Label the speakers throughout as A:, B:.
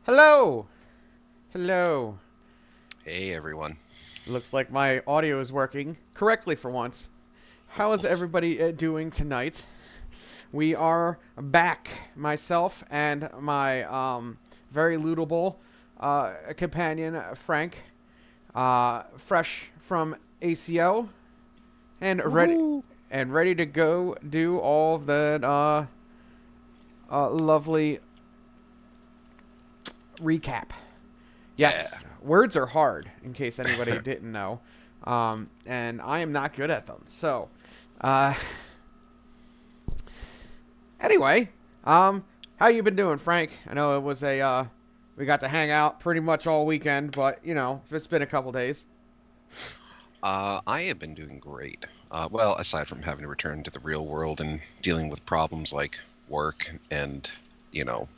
A: Hello! Hello.
B: Hey everyone.
A: Looks like my audio is working correctly for once. How is everybody doing tonight? We are back, myself and my very lootable companion, Frank, fresh from ACO and ready
B: Woohoo!
A: to go do all of that lovely recap.
B: Yeah.
A: Yes, words are hard, in case anybody didn't know. And I am not good at them. So, uh, anyway, how you been doing, Frank? I know it was we got to hang out pretty much all weekend, but, it's been a couple days.
B: I have been doing great. Well, aside from having to return to the real world and dealing with problems like work and, you know,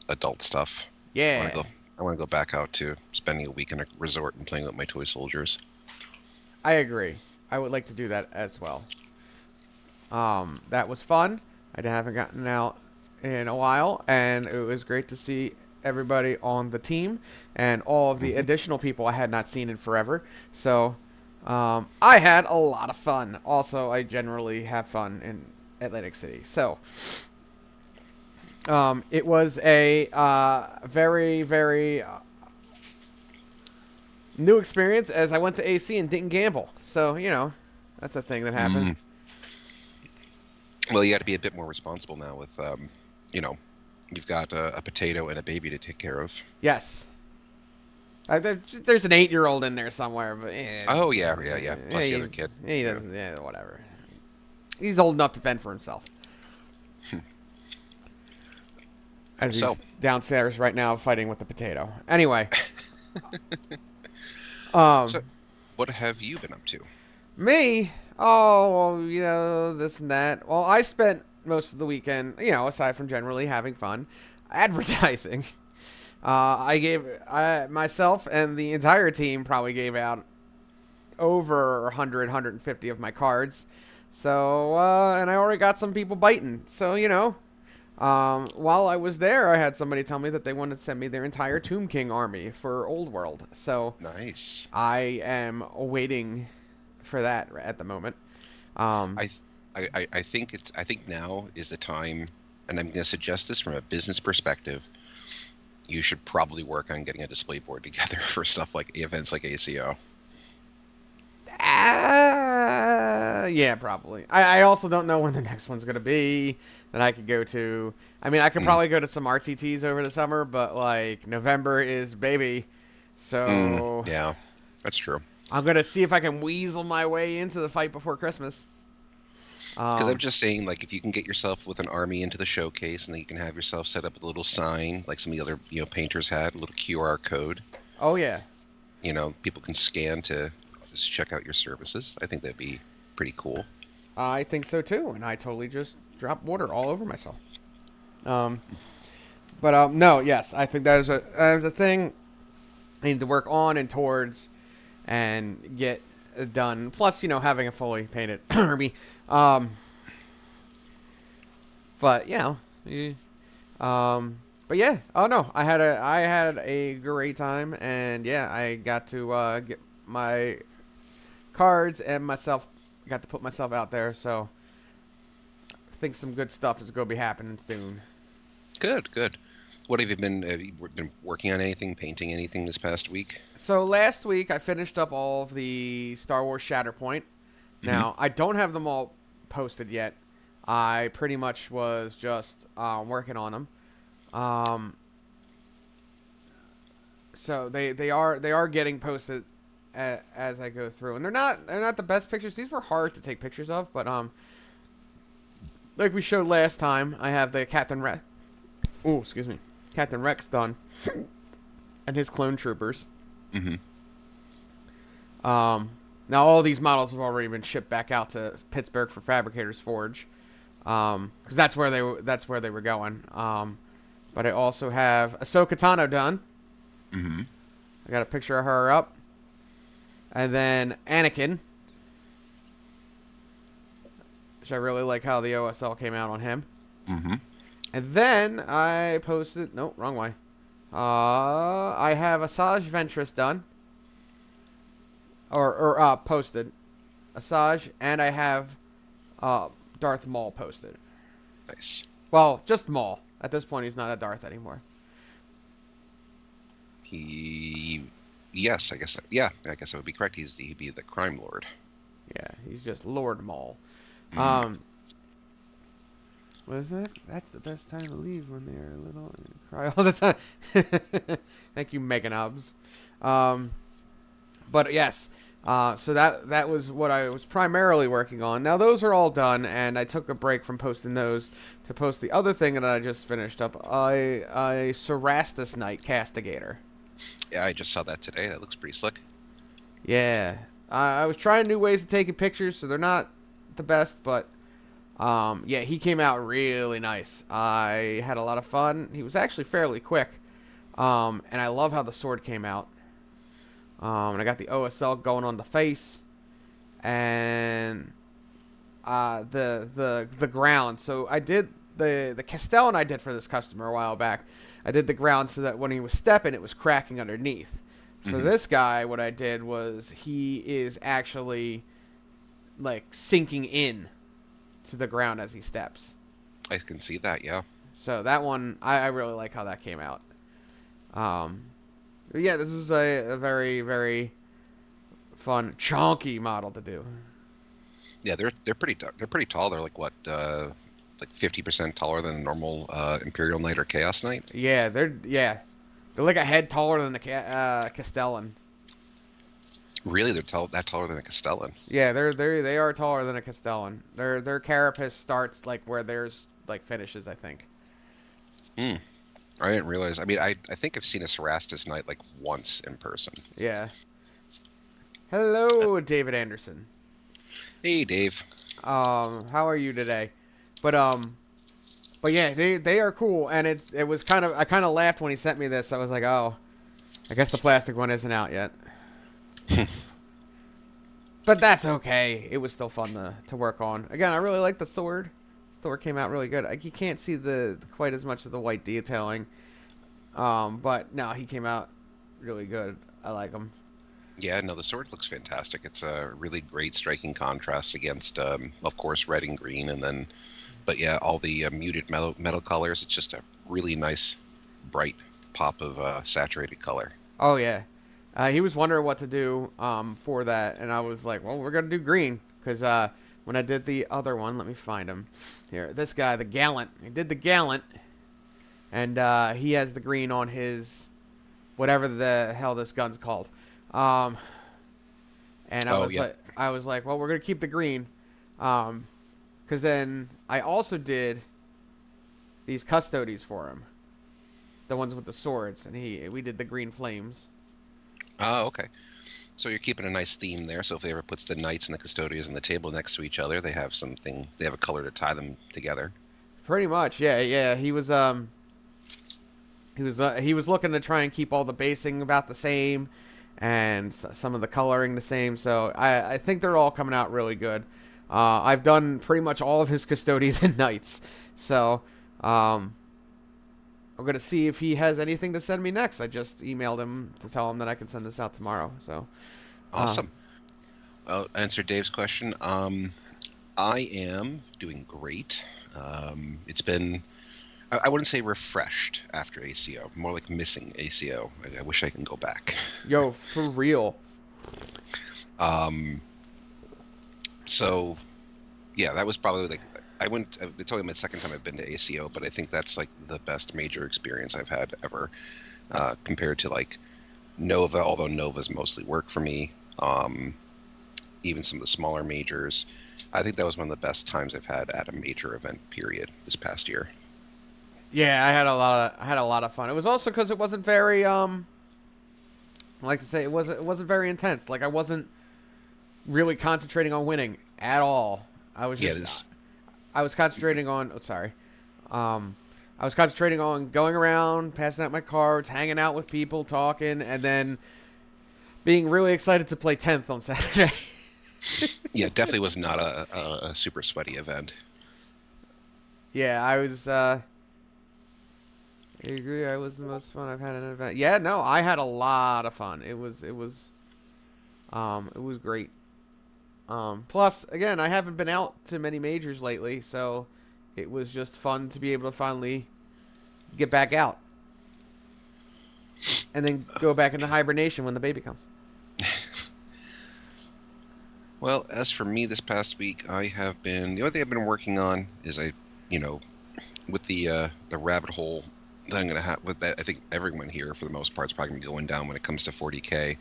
B: adult stuff. I want to
A: Yeah,
B: go. I want to go back out to spending a week in a resort and playing with my toy soldiers.
A: I agree. I would like to do that as well. That was fun. I haven't gotten out in a while, and it was great to see everybody on the team and all of the
B: hmm
A: additional people I had not seen in forever. So, I had a lot of fun. Also, I generally have fun in Atlantic City. So, it was a very, very new experience as I went to AC and didn't gamble. So, that's a thing that happened.
B: Mm. Well, you got to be a bit more responsible now with, you know, you've got a potato and a baby to take care of.
A: Yes. There's an 8-year-old in there somewhere, but
B: Oh yeah, yeah, yeah. Plus the other kid.
A: he
B: Yeah.
A: doesn't. Yeah, whatever. He's old enough to fend for himself. As
B: So,
A: he's downstairs right now fighting with the potato. Anyway, um,
B: so what have you been up to?
A: me. Oh, this and that. Well, I spent most of the weekend, aside from generally having fun, advertising. I myself and the entire team probably gave out over 100, of my cards. So, and I already got some people biting. So, while I was there, I had somebody tell me that they wanted to send me their entire Tomb King army for Old World. So,
B: Nice.
A: I am waiting for that at the moment. Um,
B: I, I think it's. I think now is the time, and I'm going to suggest this from a business perspective. You should probably work on getting a display board together for stuff like events like ACO.
A: yeah, probably. I also don't know when the next one's going to be that I could go to. I mean, I could
B: Mm,
A: probably go to some RTTs over the summer, but like November is baby. So
B: yeah, that's true.
A: I'm going to see if I can weasel my way into the fight before Christmas.
B: Because I'm
A: Um,
B: just saying, like, if you can get yourself with an army into the showcase, and then you can have yourself set up a little sign, like some of the other, painters had, a little QR code.
A: oh, yeah.
B: People can scan to just check out your services. I think that'd be pretty cool.
A: I think so too. And I totally just dropped water all over myself. Um, but no, yes, I think that is a thing I need to work on and towards and get done. Plus, having a fully painted army. Um, but but yeah. Oh no, I had a great time, and yeah, I got to get my cards and myself got to put myself out there. So I think some good stuff is going to be happening soon.
B: Good, good. What have you been? Have you been working on anything, painting anything this past week?
A: So last week I finished up all of the Star Wars Shatterpoint.
B: hmm
A: Now I don't have them all posted yet. I pretty much was just working on them. Um, so they are getting posted as I go through, and they're not the best pictures. These were hard to take pictures of, but like we showed last time, I have the Captain Rex. Oh, excuse me, Captain Rex done, and his clone troopers.
B: hmm
A: Now all these models have already been shipped back out to Pittsburgh for Fabricators Forge, because that's where they were going. But I also have Ahsoka Tano done.
B: hmm
A: I got a picture of her up, and then Anakin, which I really like how the OSL came out on him.
B: hmm
A: And then I posted. No, wrong way. I have Asajj Ventress done. Or posted. Asajj, and I have Darth Maul posted.
B: Nice.
A: Well, just Maul. At this point, he's not a Darth anymore.
B: Yes, I guess. Yeah, I guess that would be correct. He'd be the crime lord.
A: Yeah, he's just Lord Maul.
B: Mm.
A: What is that? That's the best time to leave when they're little and cry all the time. Thank you, Megan Hobbs. But yes, so that was what I was primarily working on. Now those are all done, and I took a break from posting those to post the other thing that I just finished up. I Cerastus Knight Castigator.
B: Yeah, I just saw that today. That looks pretty slick.
A: Yeah, I was trying new ways of taking pictures, so they're not the best, but yeah, he came out really nice. I had a lot of fun. He was actually fairly quick, and I love how the sword came out. And I got the OSL going on the face, and the ground. So I did the Castellan I did for this customer a while back. I did the ground so that when he was stepping, it was cracking underneath. For this guy, what I did was he is actually like sinking in to the ground as he steps.
B: I can see that, yeah.
A: So that one, I really like how that came out. Yeah, this was a very, very fun, chonky model to do.
B: Yeah, they're pretty tall. They're like what, like 50% taller than a normal Imperial Knight or Chaos Knight.
A: Yeah, they're like a head taller than the Castellan.
B: Really, they're that taller than a Castellan.
A: Yeah, they are taller than a Castellan. Their carapace starts like where theirs like finishes, I think.
B: Hmm. I didn't realize. I mean, I think I've seen a Cerastus Knight like once in person.
A: Yeah. Hello, David Anderson.
B: Hey, Dave.
A: How are you today? But yeah, they are cool, and it was kind of, I kind of laughed when he sent me this. I was like, oh, I guess the plastic one isn't out yet. But that's okay. It was still fun to work on. Again, I really like the sword. The sword came out really good. You can't see the quite as much of the white detailing. But no, he came out really good. I like him.
B: Yeah, no, the sword looks fantastic. It's a really great striking contrast against, of course, red and green, and then, but yeah, all the muted metal colors. It's just a really nice, bright pop of saturated color.
A: Oh yeah. He was wondering what to do for that, and I was like, well, we're going to do green, because when I did the other one, let me find him. Here, this guy, the Gallant. He did the Gallant, and he has the green on his, whatever the hell this gun's called. And I was like, well, we're going to keep the green, because then I also did these Custodies for him, the ones with the swords, and we did the green flames.
B: Oh, okay. So you're keeping a nice theme there. So if he ever puts the knights and the custodians on the table next to each other, they have something. They have a color to tie them together.
A: Pretty much, yeah, yeah. He was looking to try and keep all the basing about the same, and some of the coloring the same. So I think they're all coming out really good. I've done pretty much all of his custodians and knights. So I'm going to see if he has anything to send me next. I just emailed him to tell him that I can send this out tomorrow. So,
B: awesome. I'll answer Dave's question. I am doing great. It's been, I wouldn't say refreshed after ACO, more like missing ACO. I wish I can go back.
A: Yo, for real.
B: So, yeah, that was probably like, it's only my second time I've been to ACO, but I think that's like the best major experience I've had ever, compared to like Nova, although Nova's mostly work for me. Even some of the smaller majors. I think that was one of the best times I've had at a major event, period, this past year.
A: Yeah, I had a lot of fun. It was also because it wasn't very, I like to say, it wasn't very intense. Like, I wasn't really concentrating on winning at all. I was just, I was concentrating on, I was concentrating on going around, passing out my cards, hanging out with people, talking, and then being really excited to play 10th on Saturday.
B: Yeah, definitely was not a super sweaty event.
A: Yeah, I was, I agree. I was the most fun I've had in an event. Yeah, no, I had a lot of fun. It was great. Plus, again, I haven't been out to many majors lately, so it was just fun to be able to finally get back out and then go back into hibernation when the baby comes.
B: Well, as for me this past week, the only thing I've been working on is you know, with the rabbit hole that I'm gonna have with that. I think everyone here, for the most part, is probably gonna be going down when it comes to 40K.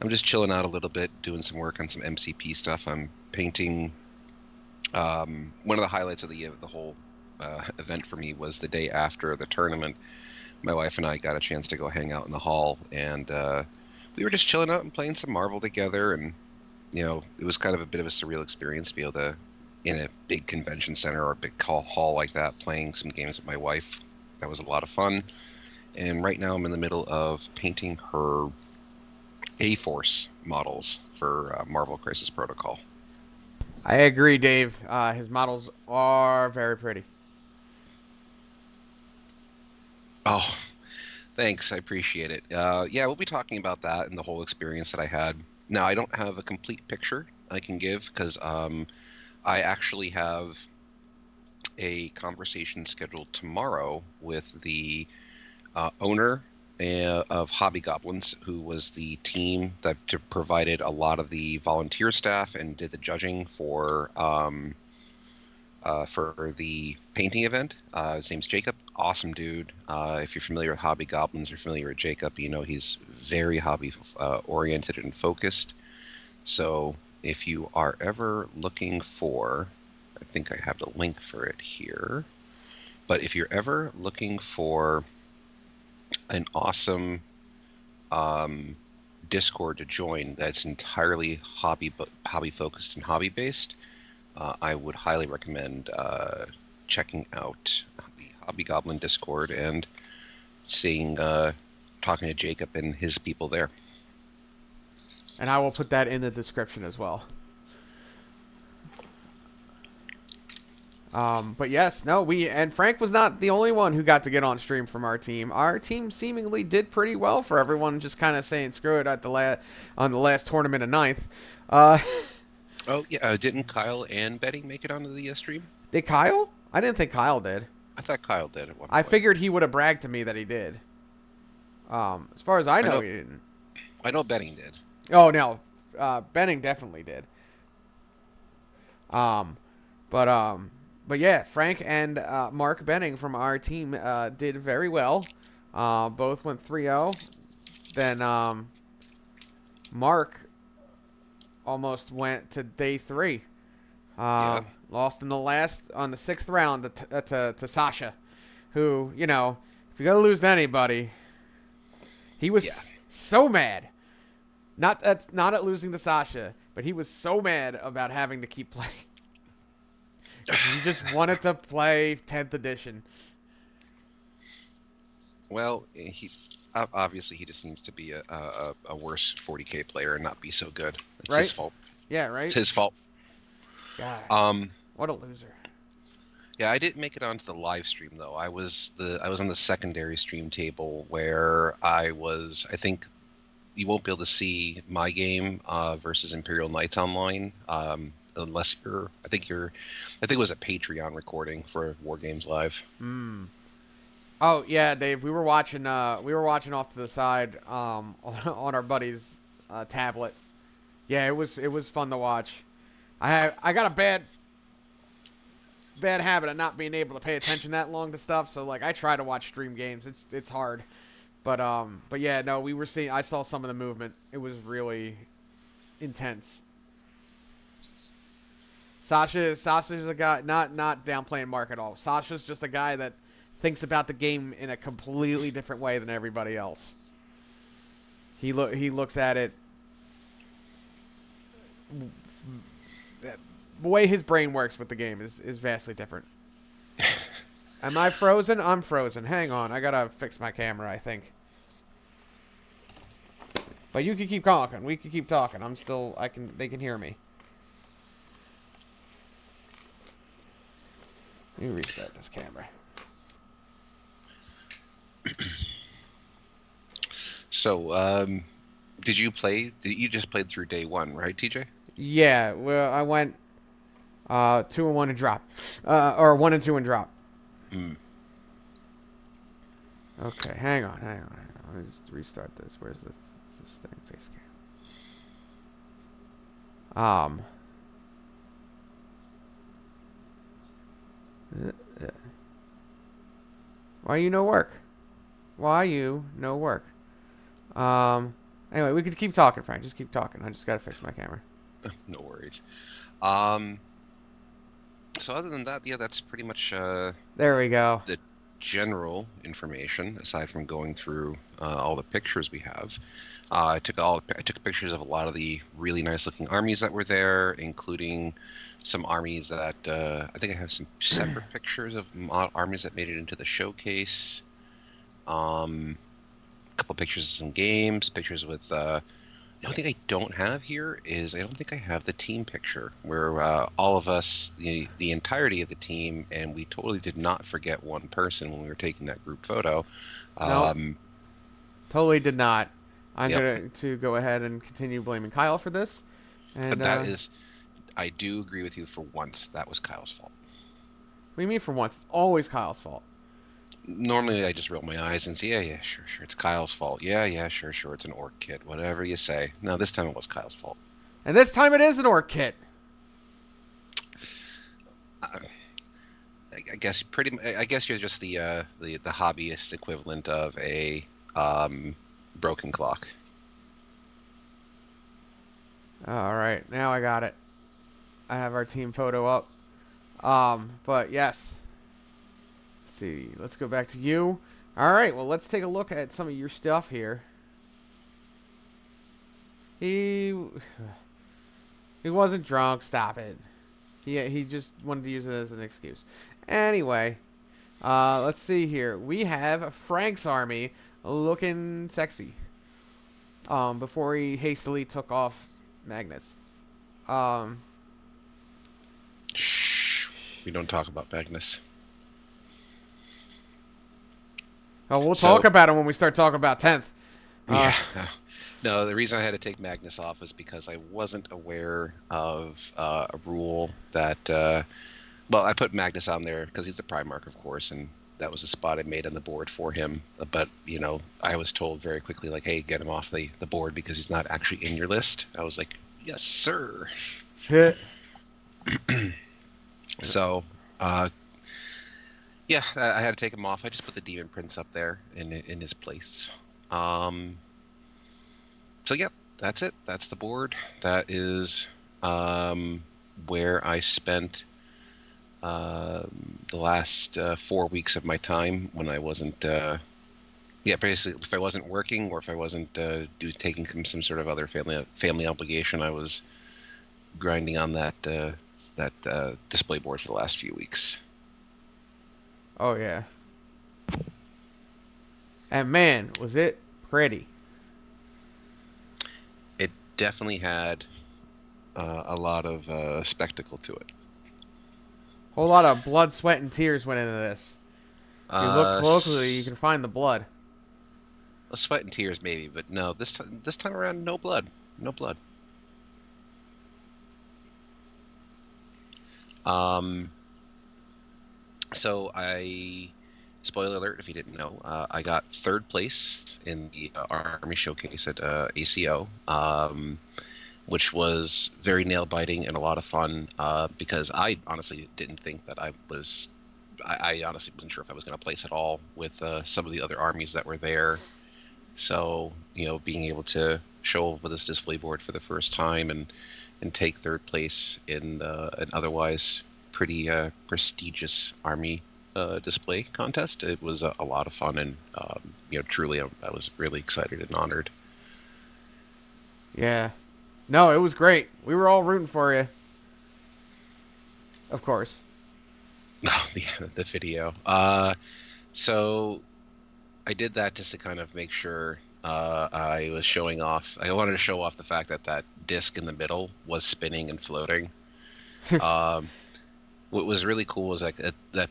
B: I'm just chilling out a little bit, doing some work on some MCP stuff. I'm painting. One of the highlights of the whole event for me was the day after the tournament. My wife and I got a chance to go hang out in the hall, and we were just chilling out and playing some Marvel together. And it was kind of a bit of a surreal experience to be able to, in a big convention center or a big hall like that, playing some games with my wife. That was a lot of fun. And right now I'm in the middle of painting her A-Force models for Marvel Crisis Protocol.
A: I agree, Dave. His models are very pretty.
B: Oh, thanks. I appreciate it. Yeah, we'll be talking about that and the whole experience that I had. Now, I don't have a complete picture I can give because I actually have a conversation scheduled tomorrow with the owner of Hobby Goblins, who was the team that provided a lot of the volunteer staff and did the judging for the painting event. His name's Jacob. Awesome dude. If you're familiar with Hobby Goblins or familiar with Jacob, you know he's very hobby oriented and focused. So if you are ever looking for, I think I have the link for it here, but if you're ever looking for an awesome Discord to join that's entirely hobby focused and hobby based, I would highly recommend checking out the Hobby Goblin Discord and talking to Jacob and his people there.
A: And I will put that in the description as well. But yes, no, and Frank was not the only one who got to get on stream from our team. Our team seemingly did pretty well for everyone just kind of saying screw it at on the last tournament of 9th.
B: Oh yeah, didn't Kyle and Betty make it onto the stream?
A: Did Kyle? I didn't think Kyle did.
B: I thought Kyle did at one point.
A: I figured he would have bragged to me that he did. As far as I know, he didn't.
B: I know Betting did.
A: Oh no, Benning definitely did. But yeah, Frank and Mark Benning from our team did very well. Both went 3-0. Then Mark almost went to day 3.
B: Yeah.
A: Lost on the 6th round to Sasha, who, if you're going to lose to anybody, he was so mad. Not at losing to Sasha, but he was so mad about having to keep playing. He just wanted to play 10th edition.
B: Well, he obviously he just needs to be a worse 40K player and not be so good. It's his fault.
A: Yeah, right?
B: It's his fault.
A: God, what a loser.
B: Yeah, I didn't make it onto the live stream though. I was on the secondary stream table where I think you won't be able to see my game versus Imperial Knights online. Unless I think it was a Patreon recording for War Games Live.
A: Oh yeah, Dave. We were watching off to the side on our buddy's tablet. Yeah, it was fun to watch. I got a bad habit of not being able to pay attention that long to stuff. So like I try to watch stream games. It's hard. But yeah, no, I saw some of the movement. It was really intense. Sasha's a guy, not downplaying Mark at all. Sasha's just a guy that thinks about the game in a completely different way than everybody else. He looks at it. The way his brain works with the game is vastly different. Am I frozen? I'm frozen. Hang on, I gotta fix my camera, I think. But you can keep talking. We can keep talking. They can hear me. Let me restart this camera.
B: So, did you play? You just played through day one, right, TJ?
A: Yeah, well, I went 2 and 1 and drop, or 1 and 2 and drop.
B: Mm.
A: Okay, hang on. Let me just restart this. Where's this thing? Face cam. Uh, why you no work? Why you no work? Um. Anyway, we could keep talking, Frank. Just keep talking. I just gotta fix my camera.
B: No worries. Um, so other than that, yeah, that's pretty much
A: There we go.
B: the general information. Aside from going through all the pictures we have, I took pictures of a lot of the really nice looking armies that were there, including some armies that I think I have some separate pictures of armies that made it into the showcase. A couple pictures of some games, pictures with. The only thing I don't have here is I don't think I have the team picture where all of us, the entirety of the team, and we totally did not forget one person when we were taking that group photo.
A: Nope,
B: Um,
A: totally did not. I'm
B: yep,
A: going to go ahead and continue blaming Kyle for this. And
B: that is, I do agree with you for once. That was Kyle's fault.
A: what do you mean for once? It's always Kyle's fault.
B: Normally, I just roll my eyes and say, yeah, sure, it's Kyle's fault. Yeah, sure, it's an orc kit. Whatever you say. No, this time it was Kyle's fault.
A: And this time it is an orc kit.
B: Uh, I guess I guess you're just the hobbyist equivalent of a broken clock.
A: All right, now I got it. I have our team photo up. But yes. Let's see. Let's go back to you. All right. Well, let's take a look at some of your stuff here. He he wasn't drunk. Stop it. He just wanted to use it as an excuse. Anyway, let's see here. We have Frank's army looking sexy. Before he hastily took off Magnus. Um,
B: Shh. We don't talk about Magnus.
A: oh, we'll
B: So,
A: talk about it when we start talking about 10th.
B: yeah. No, the reason I had to take Magnus off is because I wasn't aware of a rule that. Well, I put Magnus on there because he's the Primarch, of course, and that was a spot I made on the board for him. But I was told very quickly, like, "Hey, get him off the board because he's not actually in your list." I was like, "Yes, sir." So, yeah, I had to take him off. I just put the Demon Prince up there in his place. So yeah, that's it. That's the board. That is where I spent the last 4 weeks of my time when I wasn't. Yeah, basically, if I wasn't working or if I wasn't taking some sort of other family obligation, I was grinding on that display board for the last few weeks.
A: Oh yeah. And man, was it pretty.
B: It definitely had a lot of spectacle to it.
A: Whole lot of blood, sweat, and tears went into this. If you look closely, you can find the blood.
B: Sweat and tears, maybe, but no. This time around, no blood. No blood. So spoiler alert if you didn't know, I got third place in the Army Showcase at ACO, which was very nail biting and a lot of fun because I honestly didn't think that I honestly wasn't sure if I was going to place at all with some of the other armies that were there. So, being able to show up with this display board for the first time and take third place in an otherwise pretty prestigious army display contest, it was a lot of fun, and truly I was really excited and honored.
A: Yeah. No, it was great. We were all rooting for you. Of course.
B: No, the video. So I did that just to kind of make sure I was showing off. I wanted to show off the fact that disc in the middle was spinning and floating. What was really cool was that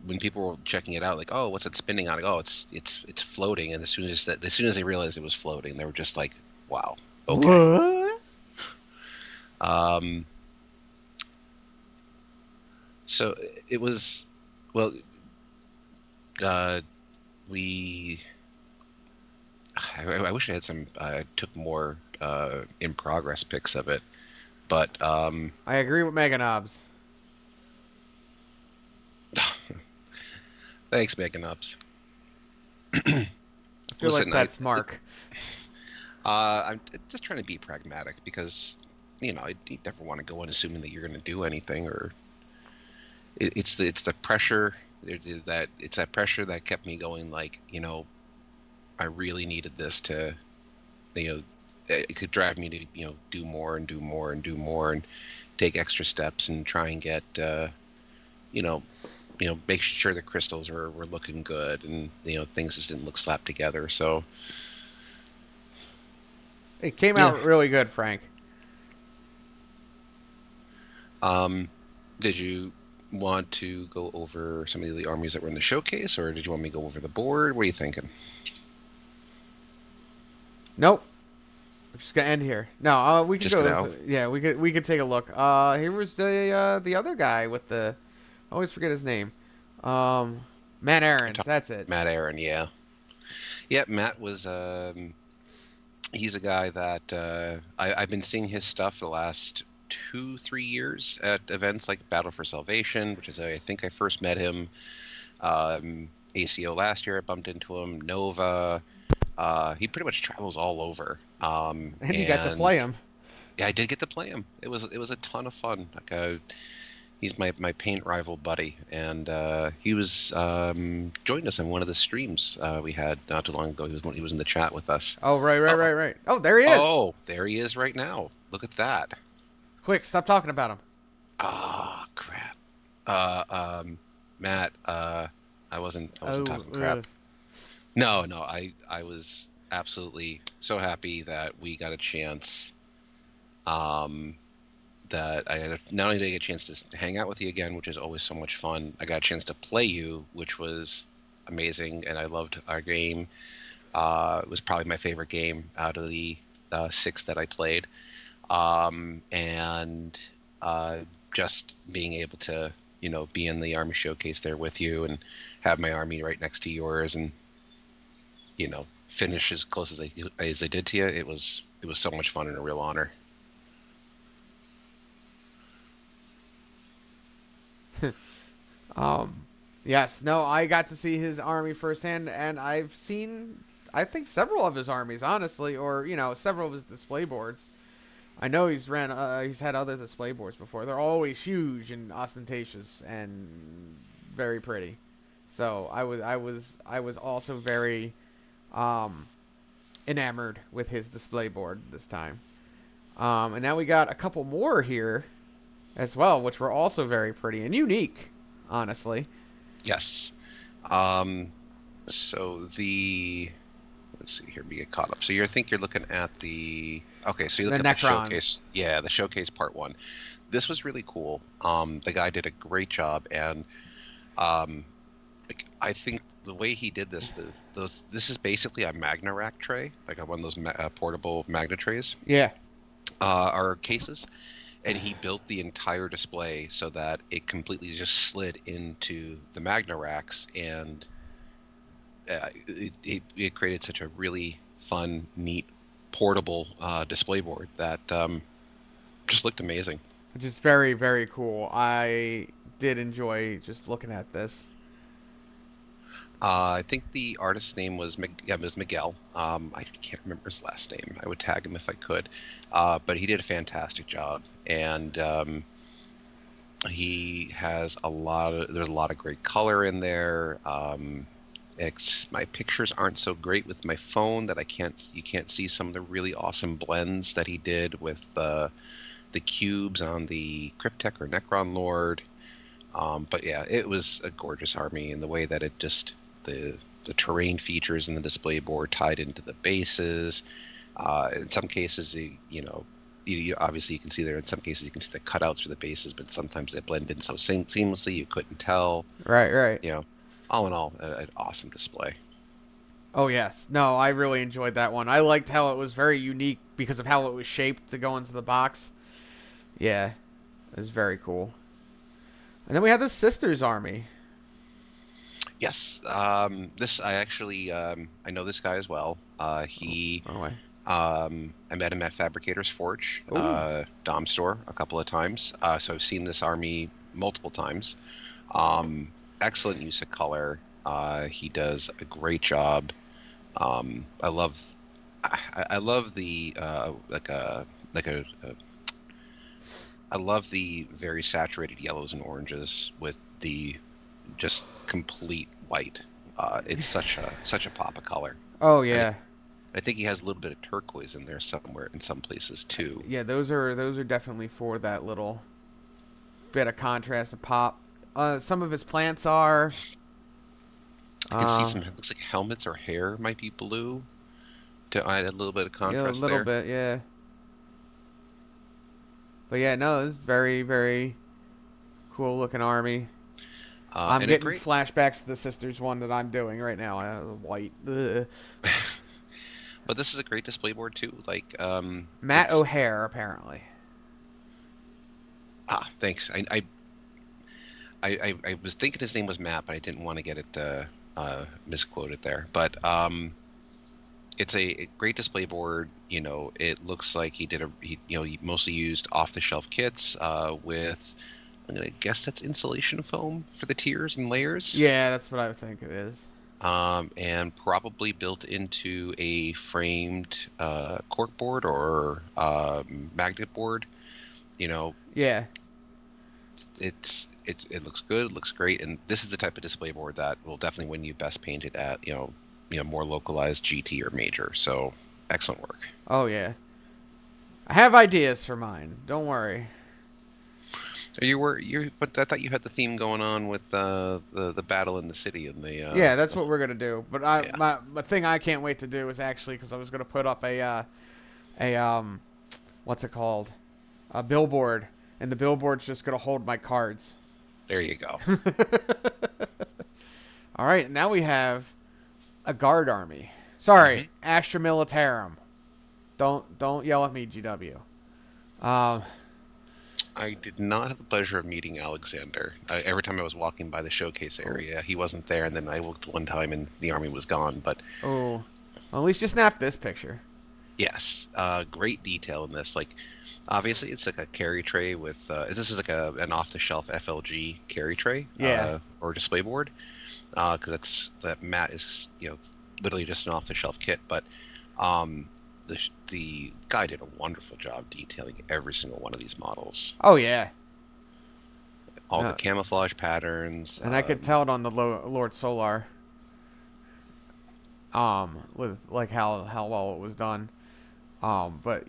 B: when people were checking it out, like, oh, what's it spinning on? Like, oh, it's floating. And as soon as they realized it was floating, they were just like, wow, okay.
A: What?
B: Um, so it was, well, uh, we. I wish I had some. Took more in progress pics of it, but
A: I agree with Megan Hobbs.
B: thanks, Megan Ups.
A: I feel like
B: Listen,
A: that's Mark.
B: I'm just trying to be pragmatic because, you never want to go in assuming that you're going to do anything, or it's the pressure that pressure that kept me going. Like, I really needed this to, it could drive me to, do more and do more and do more and take extra steps and try and get, you know, make sure the crystals were looking good and, things just didn't look slapped together. So,
A: It came
B: yeah.
A: out really good, Frank.
B: Did you want to go over some of the armies that were in the showcase, or did you want me to go over the board? What are you thinking?
A: Nope. We're just gonna end here. No, we could
B: Just
A: go.
B: now?
A: Yeah, we could take a look. Here was the other guy with the. I always forget his name. Matt Aarons. That's it.
B: Matt Aaron, yeah. Yeah, Matt was, he's a guy that I've been seeing his stuff the last 2-3 years at events like Battle for Salvation, which is, I think I first met him. ACO last year, I bumped into him. Nova. He pretty much travels all over.
A: And you got to play him.
B: Yeah, I did get to play him. It was a ton of fun. Like, he's my paint rival buddy, and he was joined us on one of the streams we had not too long ago. He was in the chat with us.
A: Oh, right. Oh, there he is.
B: Oh, there he is right now. Look at that.
A: Quick, stop talking about him.
B: Ah, crap. Matt, I wasn't talking crap. No, I was absolutely so happy that we got a chance. That I had not only did I get a chance to hang out with you again, which is always so much fun. I got a chance to play you, which was amazing, and I loved our game. It was probably my favorite game out of the 6 that I played. And just being able to, be in the Army Showcase there with you and have my army right next to yours and, finish as close as I did to you. It was so much fun and a real honor.
A: Yes, no, I got to see his army firsthand, and I've seen, I think, several of his armies, honestly, or several of his display boards. I know he's had other display boards before. They're always huge and ostentatious and very pretty. So I was also very enamored with his display board this time. And now we got a couple more here as well, which were also very pretty and unique, honestly.
B: Yes. So let's see here, we get caught up. So I think you're looking at okay, so you look at the showcase. Yeah, the showcase part 1. This was really cool. The guy did a great job, and I think the way he did this is basically a Magna rack tray, like one of those portable Magna trays.
A: Yeah.
B: Or cases. And he built the entire display so that it completely just slid into the Magna racks, and it created such a really fun, neat, portable display board that just looked amazing.
A: Which is very, very cool. I did enjoy just looking at this.
B: I think the artist's name was Miguel. I can't remember his last name. I would tag him if I could. But he did a fantastic job, and he has there's a lot of great color in there. My pictures aren't so great with my phone that you can't see some of the really awesome blends that he did with the cubes on the Cryptek or Necron Lord. But yeah, it was a gorgeous army, and the way that it just the terrain features in the display board tied into the bases. In some cases, obviously you can see there in some cases you can see the cutouts for the bases, but sometimes they blend in so seamlessly you couldn't tell.
A: Right, right.
B: You know, all in all, an awesome display.
A: Oh yes, no, I really enjoyed that one. I liked how it was very unique because of how it was shaped to go into the box. Yeah, it was very cool. And then we had the Sisters Army.
B: Yes, this I actually I know this guy as well. He
A: Oh, way.
B: I met him at Fabricator's Forge,
A: Ooh.
B: Dom store a couple of times. So I've seen this army multiple times. Excellent use of color. He does a great job. I love I love the I love the very saturated yellows and oranges with the just complete white. It's such a pop of color.
A: Oh
B: And
A: yeah,
B: I think he has a little bit of turquoise in there somewhere in some places too.
A: yeah. Those are definitely for that little bit of contrast and pop. Some of his plants are.
B: I can see
A: Uh,
B: some, it looks like helmets or hair might be blue to add a little bit of
A: yeah, a
B: contrast
A: little
B: there.
A: bit, yeah. But yeah, no, it's very, very cool looking army. I'm
B: And a
A: getting
B: great,
A: flashbacks to the Sisters one that I'm doing right now. White. Ugh.
B: but this is a great display board too. Like,
A: Matt
B: it's
A: O'Hare, apparently.
B: thanks. I was thinking his name was Matt, but I didn't want to get it misquoted there. But it's a great display board. You know, it looks like he mostly used off-the-shelf kits with, I'm gonna guess that's insulation foam for the tiers and layers,
A: Yeah, that's what I think it is.
B: and probably built into a framed cork board or magnet board. You know,
A: Yeah.
B: it looks good, it looks great, and this is the type of display board that will definitely win you best painted at more localized GT or major. So excellent work.
A: Oh, yeah. I have ideas for mine. Don't worry.
B: But I thought you had the theme going on with the battle in the city and
A: Yeah, that's what we're gonna do. But
B: yeah.
A: my thing I can't wait to do is actually because I was gonna put up a what's it called, a billboard, and the billboard's just gonna hold my cards.
B: There you go.
A: All right, now we have a guard army. Sorry,
B: Hmm.
A: Astra Militarum. Don't yell at me, GW. Um,
B: I did not have the pleasure of meeting Alexander. Every time I was walking by the showcase area, he wasn't there, and then I looked one time and the army was gone. But
A: oh, well, at least you snapped this picture.
B: yes, great detail in this. Like, obviously, it's like a carry tray with. This is like an off-the-shelf FLG carry tray,
A: Yeah.
B: or display board, because that mat is it's literally just an off-the-shelf kit. But the guy did a wonderful job detailing every single one of these models,
A: Oh yeah,
B: all the
A: no,
B: camouflage patterns.
A: and I could tell it on the Lord Solar. With like how well it was done. But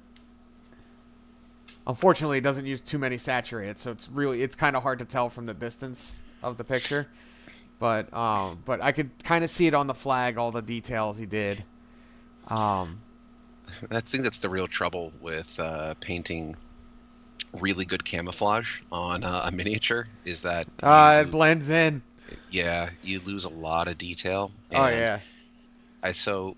A: unfortunately, it doesn't use too many saturated, so it's kind of hard to tell from the distance of the picture. But I could kind of see it on the flag, all the details he did. Um,
B: I think that's the real trouble with painting really good camouflage on a miniature is that
A: it blends in.
B: you lose a lot of detail.
A: Oh
B: And
A: yeah,
B: so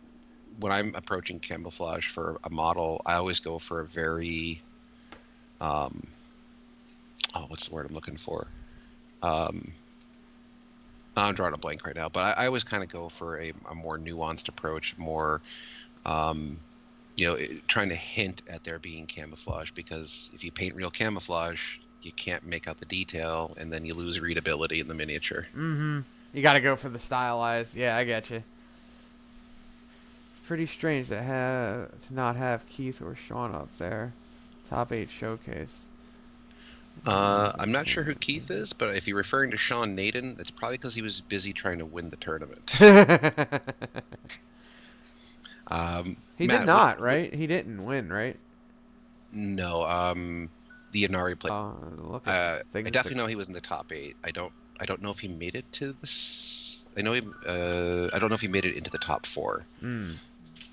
B: when I'm approaching camouflage for a model, I always go for a very what's the word I'm looking for? Um, I'm drawing a blank right now, but I always kind of go for a more nuanced approach, more trying to hint at there being camouflage, because if you paint real camouflage, you can't make out the detail, and then you lose readability in the miniature.
A: mm-hmm. You got to go for the stylized. Yeah, I get you. It's pretty strange to not have Keith or Sean up there. Top 8 showcase.
B: I'm not sure who Keith is, but if you're referring to Sean Naden, it's probably because he was busy trying to win the tournament.
A: He did
B: Matt,
A: not, right? He didn't win, right?
B: no, the Inari play.
A: Look
B: I
A: at things.
B: definitely know he was in the top 8. I don't know if he made it to this. I know he. I don't know if he made it into the top 4.
A: Mm.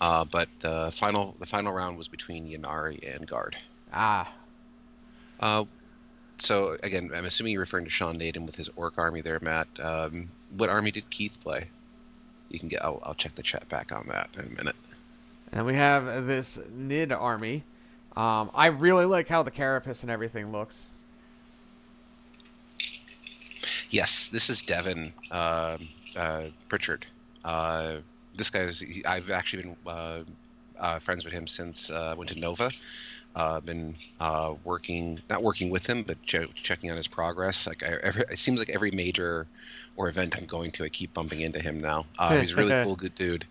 B: But the final round was between Yanari and Guard.
A: Ah,
B: Uh, so again, I'm assuming you're referring to Sean Naden with his orc army there, Matt. What army did Keith play? You can get. I'll check the chat back on that in a minute.
A: and we have this Nid army. I really like how the carapace and everything looks.
B: Yes, this is Devin Pritchard. This guy's. I've actually been friends with him since I went to Nova. Been working, not working with him, but checking on his progress. Like it seems like every major or event I'm going to, I keep bumping into him now. He's a really cool, good dude.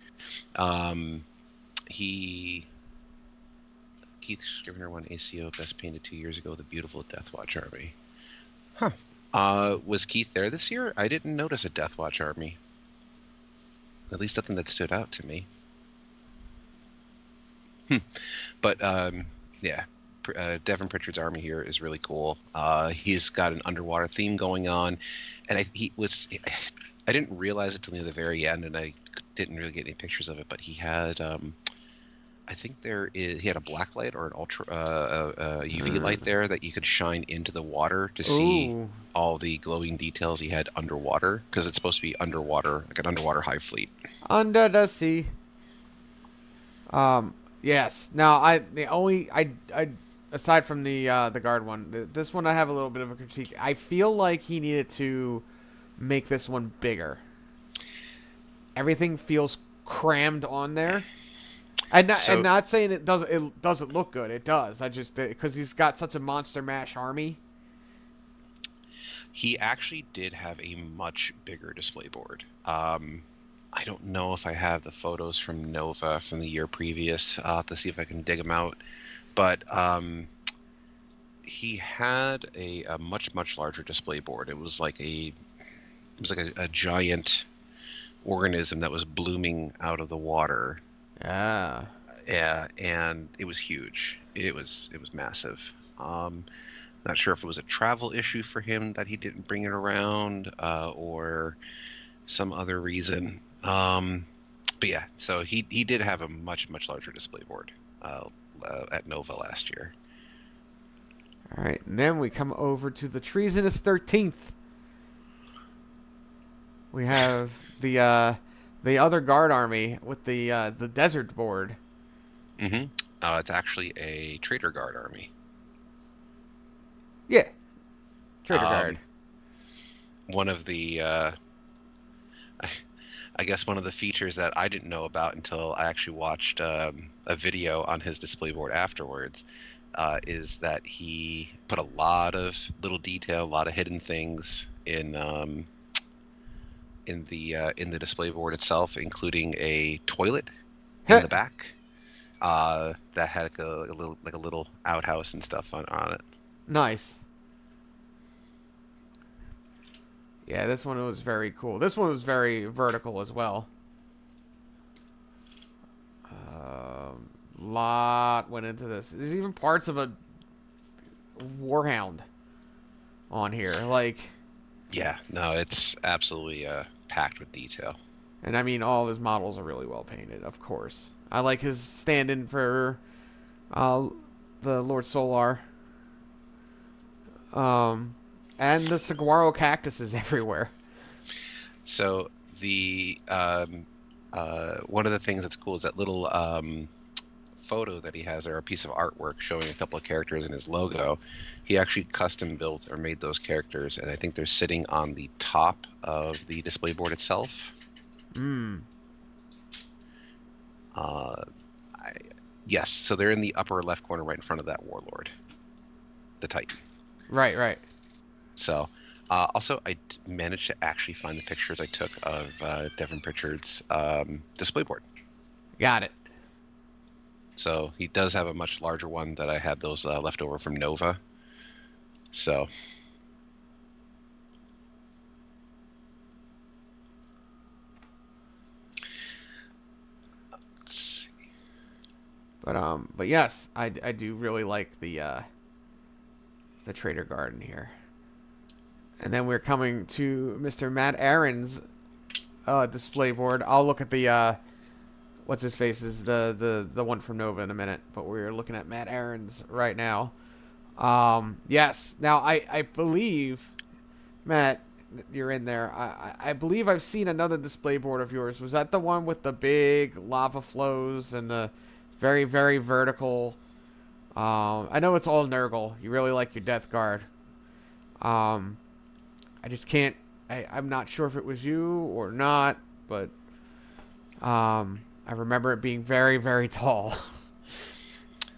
B: Keith Scrivener won ACO Best Painted 2 years ago with a beautiful Deathwatch army. Huh. Was Keith there this year? I didn't notice a Deathwatch army. At least nothing that stood out to me. But yeah, Devin Pritchard's army here is really cool. He's got an underwater theme going on, and I didn't realize it till near the very end, and I didn't really get any pictures of it. But he had, I think he had a black light or an ultra UV light there that you could shine into the water to see all the glowing details he had underwater, because it's supposed to be underwater, like an underwater hive fleet.
A: Under the sea. Yes. Now, aside from the guard one, this one I have a little bit of a critique. I feel like he needed to make this one bigger. Everything feels crammed on there. And not saying it doesn't look good. It does. I just because he's got such a monster mash army.
B: He actually did have a much bigger display board. I don't know if I have the photos from Nova from the year previous. I'll have to see if I can dig them out. But he had a much larger display board. It was like a giant organism that was blooming out of the water.
A: Ah.
B: Yeah, and it was huge. It was massive. Not sure if it was a travel issue for him that he didn't bring it around, or some other reason. But yeah, so he did have a much larger display board at Nova last year.
A: All right, and then we come over to the Treasonous 13th. We have the other guard army with the desert board.
B: Mm-hmm. It's actually a trader guard army.
A: Yeah, trader guard.
B: One of the I guess one of the features that I didn't know about until I actually watched a video on his display board afterwards is that he put a lot of little detail, a lot of hidden things in the display board itself, including a toilet in the back that had like a little outhouse and stuff on it.
A: Nice. Yeah, this one was very cool. This one was very vertical as well. Lot went into this. There's even parts of a warhound on here. Like,
B: yeah, no, it's absolutely packed with detail.
A: And I mean, all of his models are really well painted, of course. I like his stand-in for the Lord Solar. And the saguaro cactuses everywhere.
B: So the one of the things that's cool is that little photo that he has, or a piece of artwork showing a couple of characters in his logo. He actually custom built or made those characters, and I think they're sitting on the top of the display board itself. Yes, so they're in the upper left corner right in front of that warlord, the Titan.
A: Right.
B: So, also, I managed to actually find the pictures I took of Devin Pritchard's display board.
A: Got it.
B: So he does have a much larger one that I had those left over from Nova. So. Let's see.
A: But yes, I do really like the Trader Garden here. And then we're coming to Mr. Matt Aaron's display board. I'll look at the what's his face is the one from Nova in a minute, but we're looking at Matt Aaron's right now. Yes. Now I believe Matt, you're in there. I believe I've seen another display board of yours. Was that the one with the big lava flows and the very very vertical? I know it's all Nurgle. You really like your Death Guard. Um, I just can't. I'm not sure if it was you or not, but I remember it being very very tall.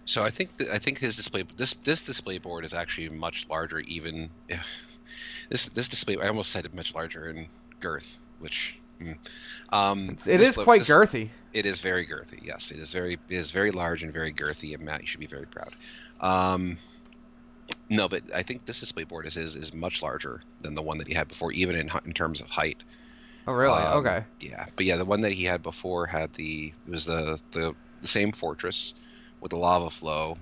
B: So I think his this display board is actually much larger. Even yeah, this display I almost said it much larger in girth, which
A: It is quite girthy.
B: It is very girthy. Yes, it is very large and very girthy. And Matt, you should be very proud. Um, no, but I think this display board is much larger than the one that he had before, even in terms of height.
A: Oh really? Okay.
B: Yeah, but yeah, the one that he had before had it was the same fortress with the lava flow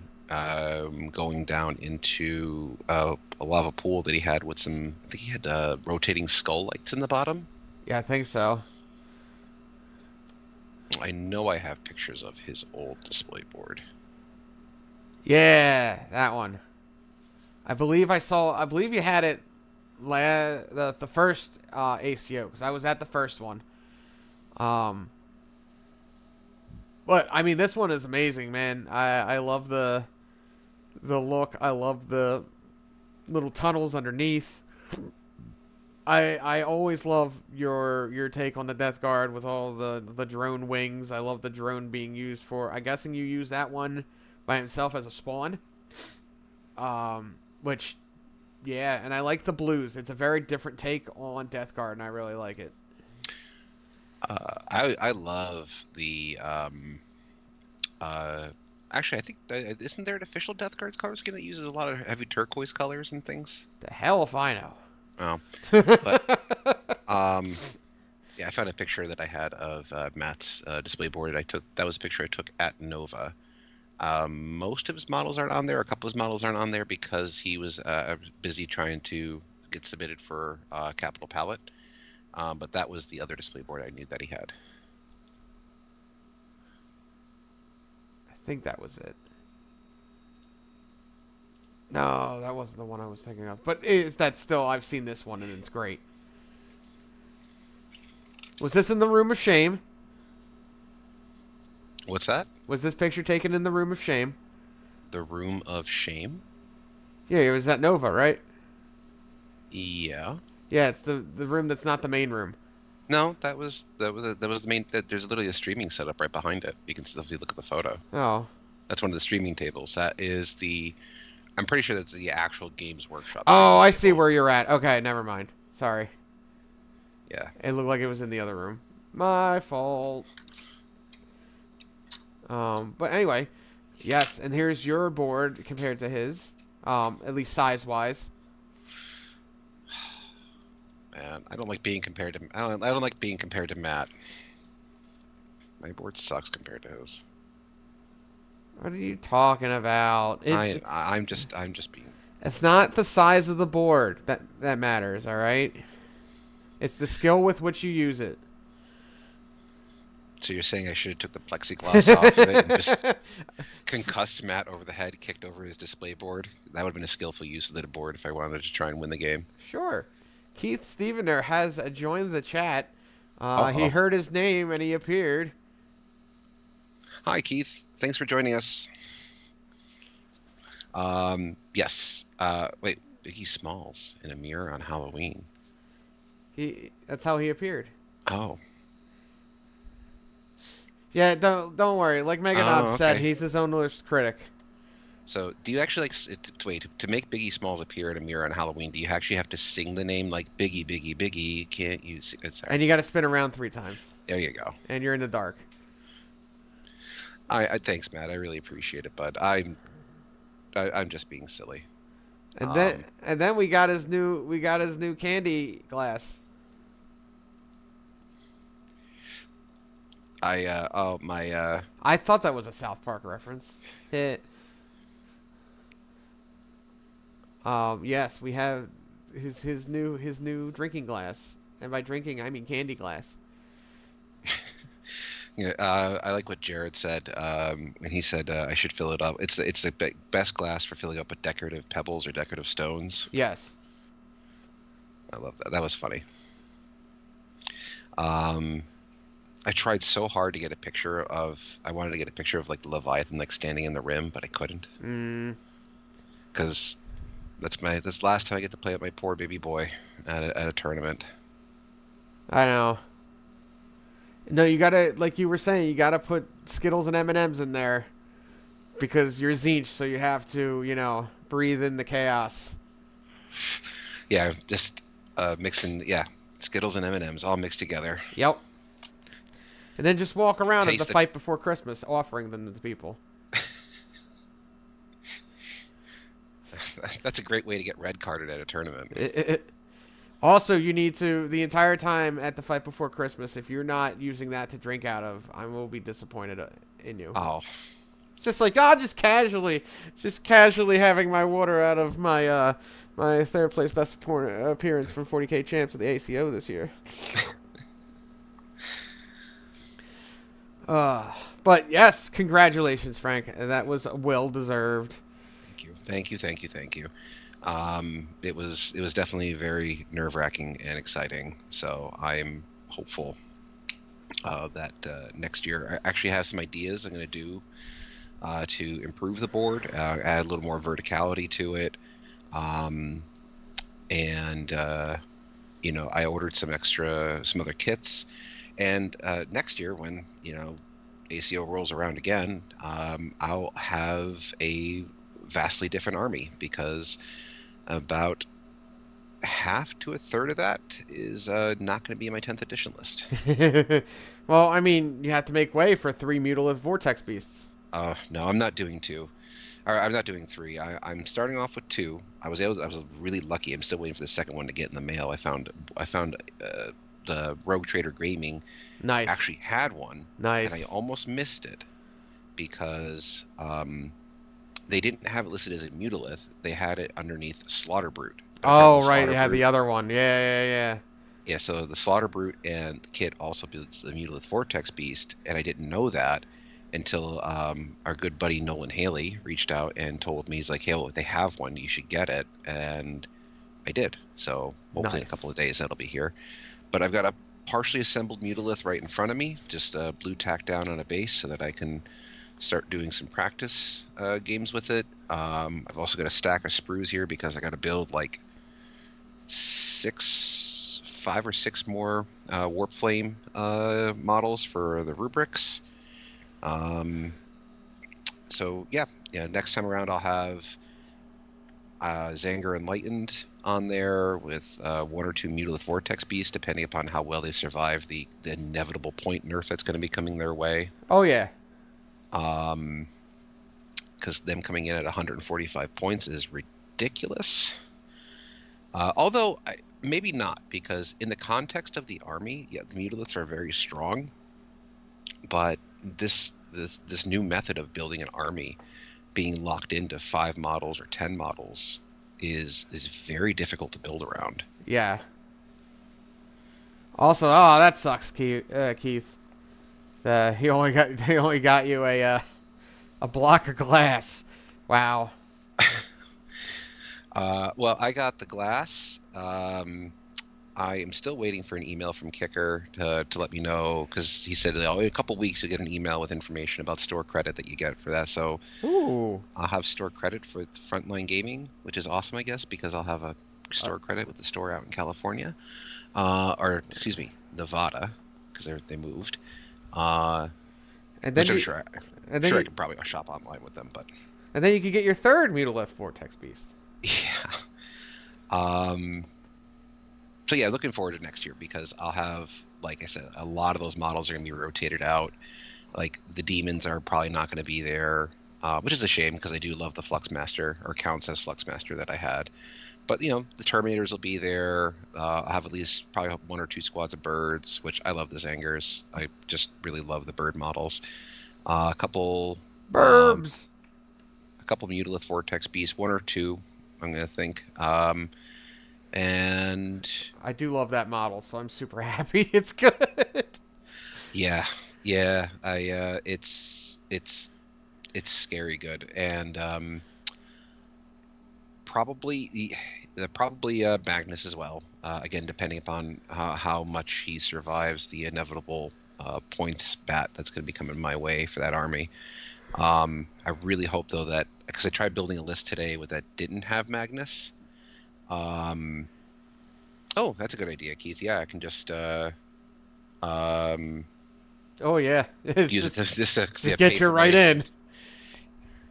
B: going down into a lava pool that he had with some. I think he had rotating skull lights in the bottom.
A: Yeah, I think so.
B: I know I have pictures of his old display board.
A: Yeah, that one. I believe you had it the first ACO because I was at the first one. But I mean, this one is amazing, man. I love the look. I love the little tunnels underneath. I always love your take on the Death Guard with all the drone wings. I love the drone being used for. I'm guessing you use that one by himself as a spawn. Which, yeah, and I like the blues. It's a very different take on Death Guard, and I really like it.
B: I love the actually I think isn't there an official Death Guard color scheme that uses a lot of heavy turquoise colors and things?
A: The hell if I know.
B: Oh, but yeah, I found a picture that I had of Matt's display board. That was a picture I took at Nova. Most of his models aren't on there. A couple of his models aren't on there because he was busy trying to get submitted for Capital Palette. But that was the other display board I knew that he had.
A: I think that was it. No, that wasn't the one I was thinking of. But is that still? I've seen this one and it's great. Was this in the Room of Shame?
B: What's that?
A: Was this picture taken in the Room of Shame?
B: The Room of Shame?
A: Yeah, it was at Nova, right?
B: Yeah.
A: Yeah, it's the room that's not the main room.
B: No, that was the main. There's literally a streaming setup right behind it. You can still look at the photo.
A: Oh.
B: That's one of the streaming tables. That is the. I'm pretty sure that's the actual Games Workshop.
A: Oh, I see where you're at. Okay, never mind. Sorry.
B: Yeah.
A: It looked like it was in the other room. My fault. But anyway, yes, and here's your board compared to his, at least size-wise.
B: Man, I don't like being compared to. I don't like being compared to Matt. My board sucks compared to his.
A: What are you talking about?
B: I'm just being.
A: It's not the size of the board that matters, all right? It's the skill with which you use it.
B: So you're saying I should have took the plexiglass off of it and just concussed Matt over the head, kicked over his display board? That would have been a skillful use of the board if I wanted to try and win the game.
A: Sure. Keith Steven there has joined the chat. He heard his name and he appeared.
B: Hi, Keith. Thanks for joining us. Yes. Wait, Biggie Smalls in a mirror on Halloween.
A: That's how he appeared.
B: Oh.
A: Yeah, don't worry. Like Megadog said, he's his own worst critic.
B: So, do you actually wait to make Biggie Smalls appear in a mirror on Halloween? Do you actually have to sing the name like Biggie, Biggie, Biggie? Can't you?
A: And you got to spin around 3 times.
B: There you go.
A: And you're in the dark.
B: I thanks, Matt. I really appreciate it, but I'm just being silly.
A: And then we got his new candy glass.
B: I
A: thought that was a South Park reference. Yes, we have his new drinking glass, and by drinking I mean candy glass.
B: Yeah, I like what Jared said when he said I should fill it up. It's the best glass for filling up with decorative pebbles or decorative stones.
A: Yes.
B: I love that. That was funny. Um, I tried so hard to get a picture of. I wanted to get a picture of like the Leviathan like standing in the rim, but I couldn't
A: Mm,
B: because that's the last time I get to play with my poor baby boy at a tournament.
A: I know. No, you gotta, like you were saying, you gotta put Skittles and M&Ms in there because you're Zinch, so you have to, breathe in the chaos.
B: Yeah, just mixing. Yeah, Skittles and M&Ms all mixed together.
A: Yep. And then just walk around at the
B: Taste the.
A: fight before Christmas, offering them to people.
B: That's a great way to get red carded at a tournament.
A: Also, you need to, the entire time at the fight before Christmas, if you're not using that to drink out of, I will be disappointed in you.
B: Oh,
A: It's just like, just casually having my water out of my third place best appearance from 40K champs at the ACO this year. But yes, congratulations, Frank. That was well deserved.
B: thank you, thank you, thank you, thank you. It was definitely very nerve-wracking and exciting. So I'm hopeful that next year I actually have some ideas I'm going to do to improve the board, add a little more verticality to it, um, and I ordered some other kits, and next year when ACO rolls around again, I'll have a vastly different army because about half to a third of that is not going to be in my 10th edition list.
A: Well, I mean, you have to make way for 3 Mutalith Vortex Beasts.
B: No, I'm not doing two. Or I'm not doing three. I'm starting off with two. I was really lucky. I'm still waiting for the second one to get in the mail. I found the Rogue Trader Gaming
A: Nice.
B: actually had one,
A: Nice.
B: and I almost missed it because they didn't have it listed as a Mutalith. They had it underneath Slaughter Brute.
A: Oh, right. They had the other one. Yeah.
B: Yeah, so the Slaughter Brute and the kit also builds the Mutalith Vortex Beast, and I didn't know that until our good buddy Nolan Haley reached out and told me, he's like, hey, well, they have one, you should get it, and I did. So hopefully in a couple of days that'll be here. But I've got a partially assembled Mutalith right in front of me, just blue tack down on a base so that I can start doing some practice games with it. I've also got a stack of sprues here because I got to build like 5 or 6 more Warp Flame models for the rubrics. So yeah, next time around I'll have Zanger Enlightened on there with 1 or 2 Mutalith Vortex Beasts, depending upon how well they survive the inevitable point nerf that's going to be coming their way.
A: Oh yeah.
B: Because them coming in at 145 points is ridiculous. Although maybe not, because in the context of the army, yeah, the Mutaliths are very strong, but this new method of building an army, being locked into 5 models or 10 models, is very difficult to build around.
A: Yeah. Also, oh, that sucks, Keith. He only got you a block of glass. Wow.
B: Well, I got the glass. I am still waiting for an email from Kicker to let me know, because he said in a couple weeks you'll get an email with information about store credit that you get for that. So
A: Ooh.
B: I'll have store credit for Frontline Gaming, which is awesome, I guess, because I'll have a store credit with the store out in California, or excuse me, Nevada, because they moved. And then I could probably shop online with them, but.
A: And then you could get your third Mutalith Vortex Beast.
B: Yeah. So yeah, looking forward to next year, because I'll have, like I said, a lot of those models are going to be rotated out. Like the demons are probably not going to be there, which is a shame because I do love the Fluxmaster, or counts as Fluxmaster, that I had. But the Terminators will be there. I'll have at least probably 1 or 2 squads of birds, which I love the Zangers. I just really love the bird models. A couple
A: Burbs.
B: A couple Mutalith Vortex Beasts, 1 or 2, I'm going to think. And
A: I do love that model, so I'm super happy it's good.
B: Yeah. Yeah, it's scary good, and probably probably Magnus as well. Again, depending upon how much he survives the inevitable points bat that's going to be coming my way for that army. I really hope though that because I tried building a list today with that didn't have Magnus. Um, oh, that's a good idea, Keith. Yeah, I can just um,
A: Oh yeah, it's
B: use it to
A: just
B: pay
A: get you
B: for my
A: right in.
B: ACOs.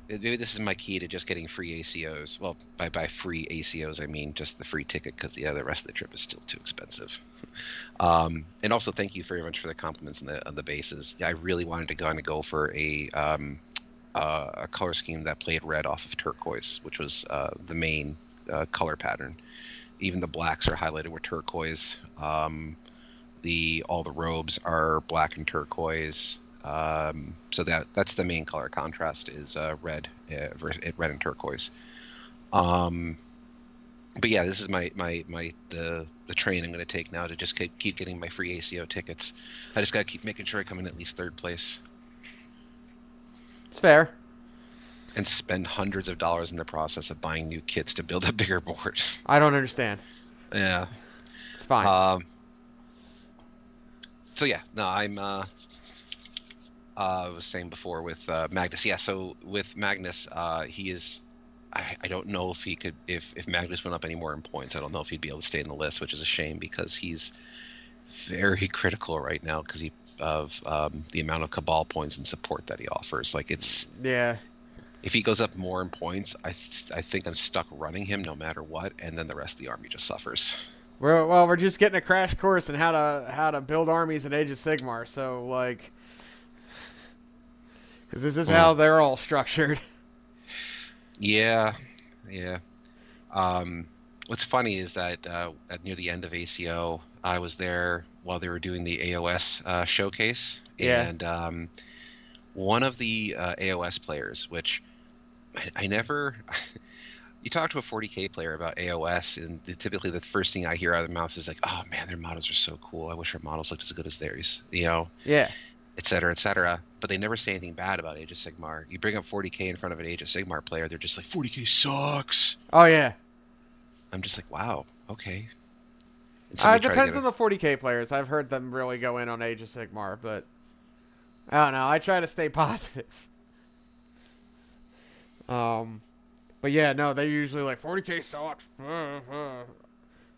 B: Maybe this is my key to just getting free ACOs. Well, by free ACOs, I mean just the free ticket because the rest of the trip is still too expensive. And also, thank you very much for the compliments on the bases. Yeah, I really wanted to go for a color scheme that played red off of turquoise, which was the main color pattern. Even the blacks are highlighted with turquoise. All the robes are black and turquoise. So that's the main color contrast is red and turquoise. But yeah, this is the train I'm going to take now to just keep getting my free ACO tickets. I just got to keep making sure I come in at least third place
A: It's fair.
B: and spend hundreds of dollars in the process of buying new kits to build a bigger board.
A: I don't understand.
B: Yeah.
A: It's fine.
B: So yeah, no, I was saying before with Magnus. Yeah, so with Magnus, he is. I don't know if he could if Magnus went up any more in points. I don't know if he'd be able to stay in the list, which is a shame because he's very critical right now because of the amount of Cabal points and support that he offers. Like
A: Yeah.
B: if he goes up more in points, I think I'm stuck running him no matter what, and then the rest of the army just suffers.
A: We're just getting a crash course in how to build armies in Age of Sigmar. So like, because this is how they're all structured.
B: Yeah, yeah. What's funny is that near the end of ACO, I was there while they were doing the AOS showcase,
A: Yeah.
B: and one of the AOS players, which I never. You talk to a 40K player about AOS, and typically the first thing I hear out of their mouth is like, "Oh man, their models are so cool. I wish our models looked as good as theirs."
A: Yeah.
B: Et cetera, et cetera. But they never say anything bad about Age of Sigmar. You bring up 40K in front of an Age of Sigmar player, they're just like, 40K sucks.
A: Oh yeah.
B: I'm just like, wow, okay. And
A: It
B: somebody tried to
A: depends
B: get
A: on the 40k players. I've heard them really go in on Age of Sigmar, but I don't know. I try to stay positive. But yeah, no, they're usually like 40k sucks.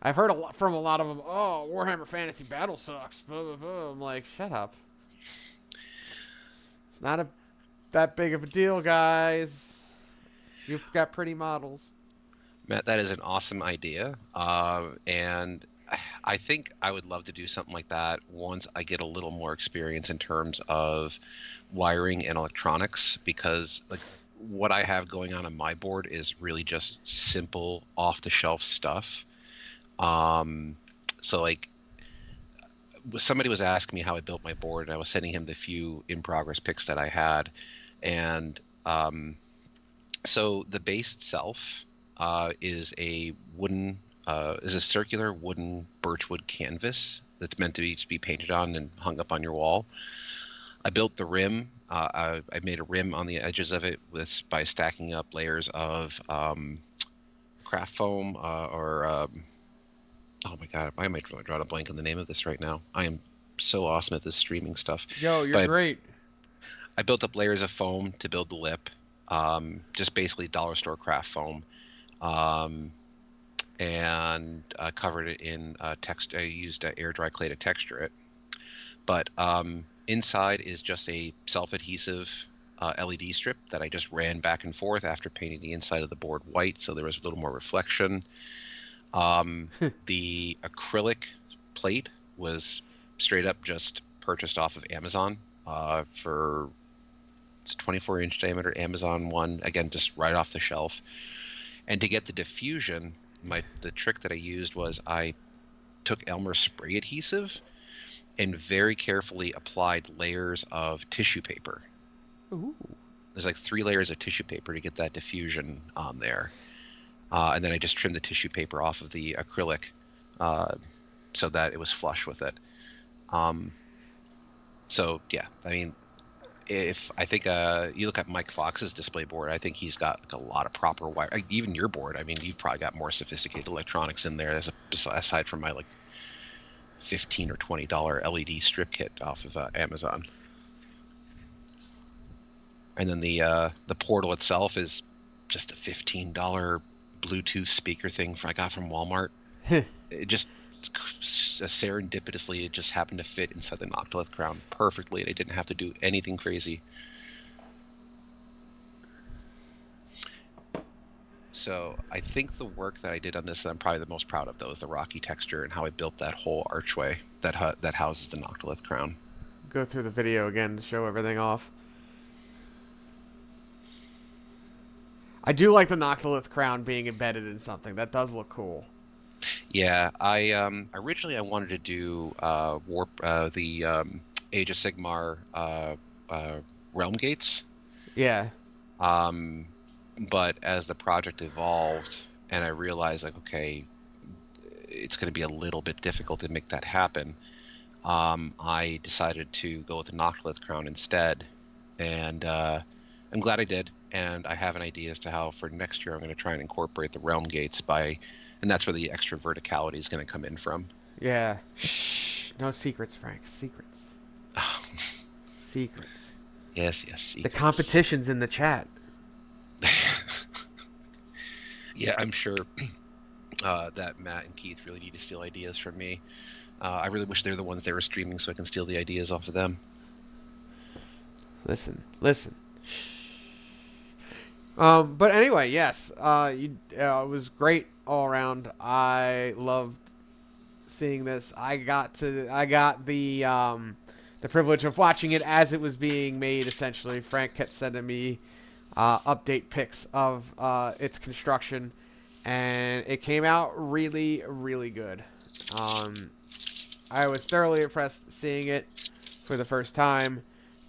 A: I've heard a lot from a lot of them. Oh, Warhammer Fantasy Battle sucks. I'm like, shut up. It's not that big of a deal, guys. You've got pretty models.
B: Matt, that is an awesome idea. And I think I would love to do something like that once I get a little more experience in terms of wiring and electronics, because like what I have going on my board is really just simple off-the-shelf stuff. So like somebody was asking me how I built my board, and I was sending him the few in-progress pics that I had, and so the base itself is a circular wooden birchwood canvas that's meant to be painted on and hung up on your wall. I built the rim. I made a rim on the edges of it by stacking up layers of craft foam oh my god, why am I drawing a blank on the name of this right now? I am so awesome at this streaming stuff.
A: Yo, you're great.
B: I built up layers of foam to build the lip. Just basically dollar store craft foam. And covered it in text. I used air dry clay to texture it. But inside is just a self-adhesive LED strip that I just ran back and forth after painting the inside of the board white, so there was a little more reflection. The acrylic plate was straight up just purchased off of Amazon for it's 24-inch diameter Amazon one, again just right off the shelf. And to get the diffusion, the trick that I used was I took Elmer spray adhesive and very carefully applied layers of tissue paper.
A: Ooh.
B: There's like 3 layers of tissue paper to get that diffusion on there. And then I just trimmed the tissue paper off of the acrylic so that it was flush with it. So yeah, I mean, if I think you look at Mike Fox's display board, I think he's got like a lot of proper wire. Even your board, I mean, you've probably got more sophisticated electronics in there aside from my like $15 or $20 LED strip kit off of Amazon. And then the portal itself is just a $15 Bluetooth speaker thing I got from Walmart. It just serendipitously, it just happened to fit inside the Noctilith crown perfectly, and I didn't have to do anything crazy. So I think the work that I did on this, I'm probably the most proud of, though, is the rocky texture and how I built that whole archway that houses the Noctilith crown.
A: Go through the video again to show everything off. I do like the Noctilith crown being embedded in something. That does look cool.
B: Yeah, I originally I wanted to do the Age of Sigmar realm gates.
A: Yeah.
B: But as the project evolved, and I realized like, okay, it's going to be a little bit difficult to make that happen. I decided to go with the Noctilith crown instead, and I'm glad I did. And I have an idea as to how for next year I'm going to try and incorporate the realm gates and that's where the extra verticality is going to come in from.
A: Yeah. Shh. No secrets, Frank. Secrets. Secrets.
B: Yes, secrets.
A: The competition's in the chat.
B: Yeah, I'm sure that Matt and Keith really need to steal ideas from me. I really wish they're the ones they were streaming so I can steal the ideas off of them.
A: Listen. Shh. But anyway, yes. It was great all around. I loved seeing this. I got the privilege of watching it as it was being made. Essentially, Frank kept sending me update pics of its construction, and it came out really, really good. I was thoroughly impressed seeing it for the first time,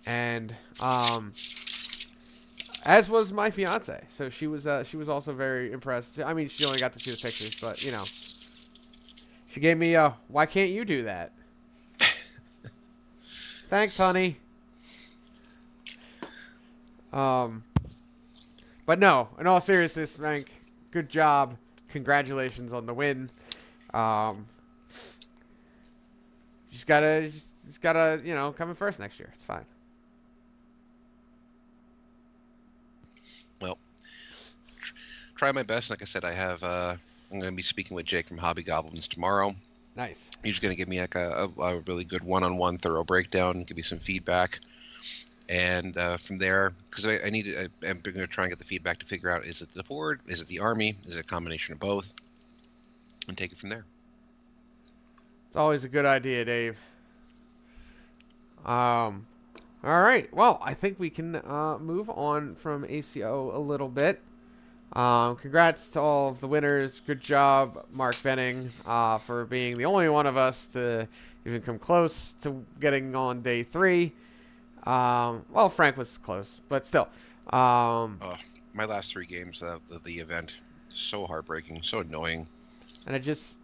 A: and as was my fiance. So she was also very impressed. I mean, she only got to see the pictures, but you know, she gave me why can't you do that? Thanks, honey. But no, in all seriousness, Frank, good job. Congratulations on the win. Just gotta, you know, come in first next year. It's fine.
B: Well, try my best. Like I said, I'm going to be speaking with Jake from Hobby Goblins tomorrow.
A: Nice.
B: He's going to give me like a really good one-on-one thorough breakdown, give me some feedback. And from there, because I'm going to try and get the feedback to figure out, is it the board? Is it the army? Is it a combination of both? And take it from there.
A: It's always a good idea, Dave. All right. Well, I think we can move on from ACO a little bit. Congrats to all of the winners. Good job, Mark Benning, for being the only one of us to even come close to getting on day 3. Well, Frank was close, but still.
B: My last 3 games of the event, so heartbreaking, so annoying.
A: And I just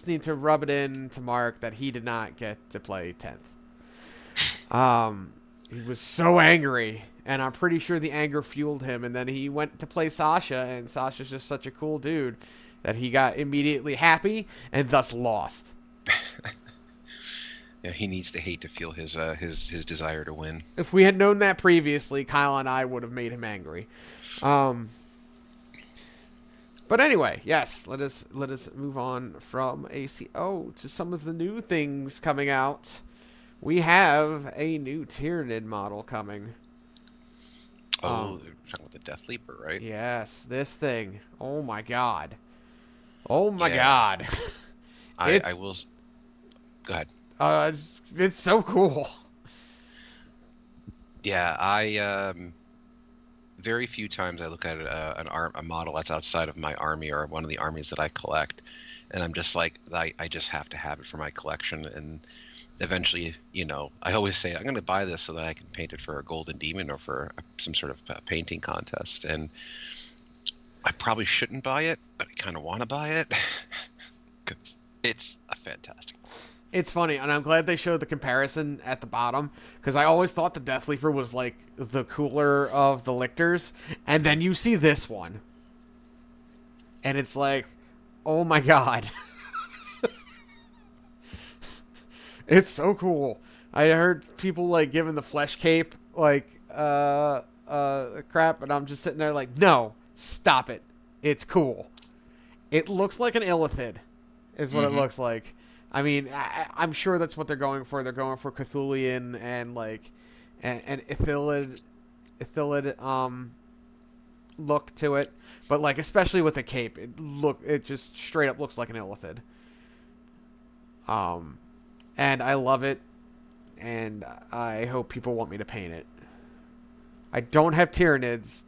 A: need to rub it in to Mark that he did not get to play 10th. He was so angry, and I'm pretty sure the anger fueled him, and then he went to play Sasha, and Sasha's just such a cool dude that he got immediately happy and thus lost.
B: Yeah, he needs the hate to feel his desire to win.
A: If we had known that previously, Kyle and I would have made him angry. But anyway, yes, let us move on from ACO to some of the new things coming out. We have a new Tyranid model coming.
B: Oh, you're talking about the Death Leaper, right?
A: Yes, this thing. Oh my god. Oh my god.
B: I will. Go ahead.
A: It's so cool.
B: Yeah, very few times I look at a model that's outside of my army or one of the armies that I collect, and I'm just like, I just have to have it for my collection. And eventually, you know, I always say I'm going to buy this so that I can paint it for a golden demon or for some sort of painting contest. And I probably shouldn't buy it, but I kind of want to buy it because it's a fantastic.
A: It's funny, and I'm glad they showed the comparison at the bottom because I always thought the Death Leaper was like the cooler of the lictors, and then you see this one, and it's like, oh my god, it's so cool. I heard people like giving the flesh cape like crap, and I'm just sitting there like, no, stop it. It's cool. It looks like an illithid, is what it
B: Mm-hmm.
A: looks like. I mean, I'm sure that's what they're going for. They're going for Cthulian and like and Ithilid look to it, but like especially with the cape, it just straight up looks like an illithid. Um, and I love it, and I hope people want me to paint it. I don't have Tyranids,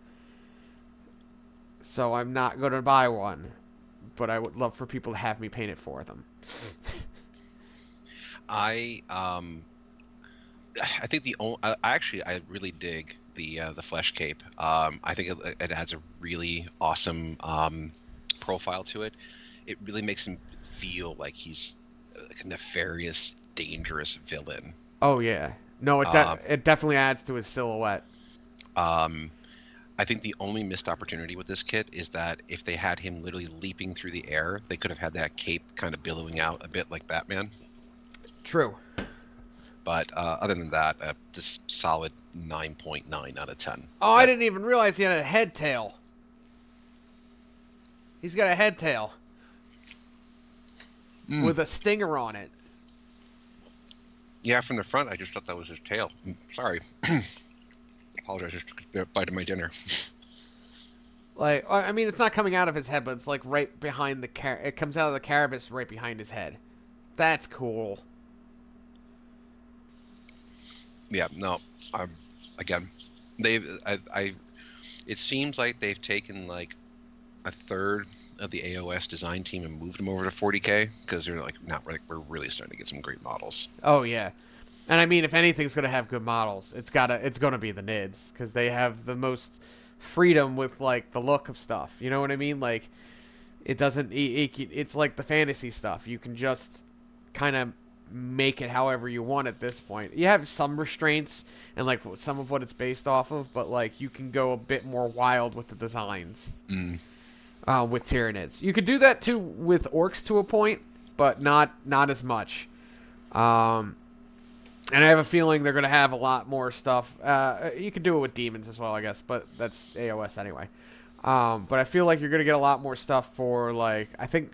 A: so I'm not going to buy one, but I would love for people to have me paint it for them.
B: I I think I really dig the flesh cape. I think it adds a really awesome profile to it. It really makes him feel like he's like a nefarious, dangerous villain.
A: Oh yeah, no,
B: Um,
A: it definitely adds to his silhouette.
B: um, I think the only missed opportunity with this kit is that if they had him literally leaping through the air, they could have had that cape kind of billowing out a bit like Batman.
A: True.
B: But other than that, just solid 9.9 out of 10.
A: Oh, I didn't even realize he had a head tail. He's got a head tail
B: Mm.
A: with a stinger on it.
B: Yeah, from the front, I just thought that was his tail. Sorry. Apologize, just took a bite of my dinner.
A: Like, I mean, it's not coming out of his head, but it's like right behind it comes out of the carapace right behind his head. That's cool.
B: Yeah, no. Again, it seems like they've taken like a third of the AOS design team and moved them over to 40K because they're like, not like we're really starting to get some great models.
A: Oh yeah, and I mean, if anything's gonna have good models, it's gonna be the Nids because they have the most freedom with like the look of stuff. You know what I mean? Like, it doesn't. It's like the fantasy stuff. You can just kind of make it however you want at this point. You have some restraints and like some of what it's based off of, but like you can go a bit more wild with the designs.
B: Mm.
A: With Tyranids, you could do that too with orcs to a point, but not as much. And I have a feeling they're gonna have a lot more stuff. You could do it with demons as well, I guess, but that's AOS anyway. But I feel like you're gonna get a lot more stuff for like I think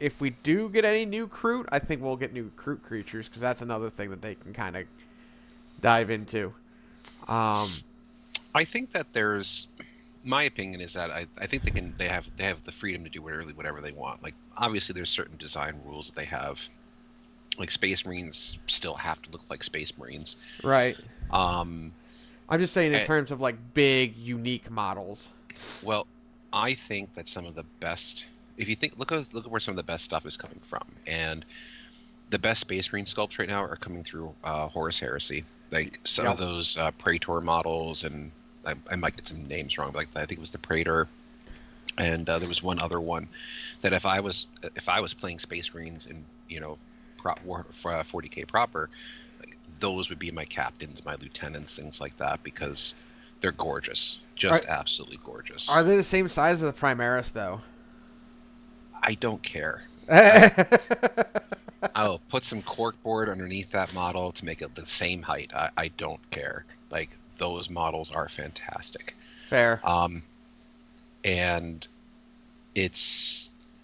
A: if we do get any new Kroot, I think we'll get new Kroot creatures because that's another thing that they can kind of dive into.
B: I think that there's my opinion is that I think they have the freedom to do really whatever they want. Like obviously there's certain design rules that they have. Like Space Marines still have to look like Space Marines.
A: Right.
B: Um,
A: I'm just saying in terms of like big unique models.
B: well, I think that some of the best if you think look at where some of the best stuff is coming from. And the best Space Marine sculpts right now are coming through Horus Heresy. Like some of those Praetor models, and I might get some names wrong, but like I think it was the Praetor, and there was one other one that if I was playing Space Marines in 40K proper, like, those would be my captains, my lieutenants, things like that because they're gorgeous, just absolutely gorgeous.
A: Are they the same size as the Primaris though?
B: I don't care. I'll put some corkboard underneath that model to make it the same height. I don't care. Like those models are fantastic.
A: Fair.
B: And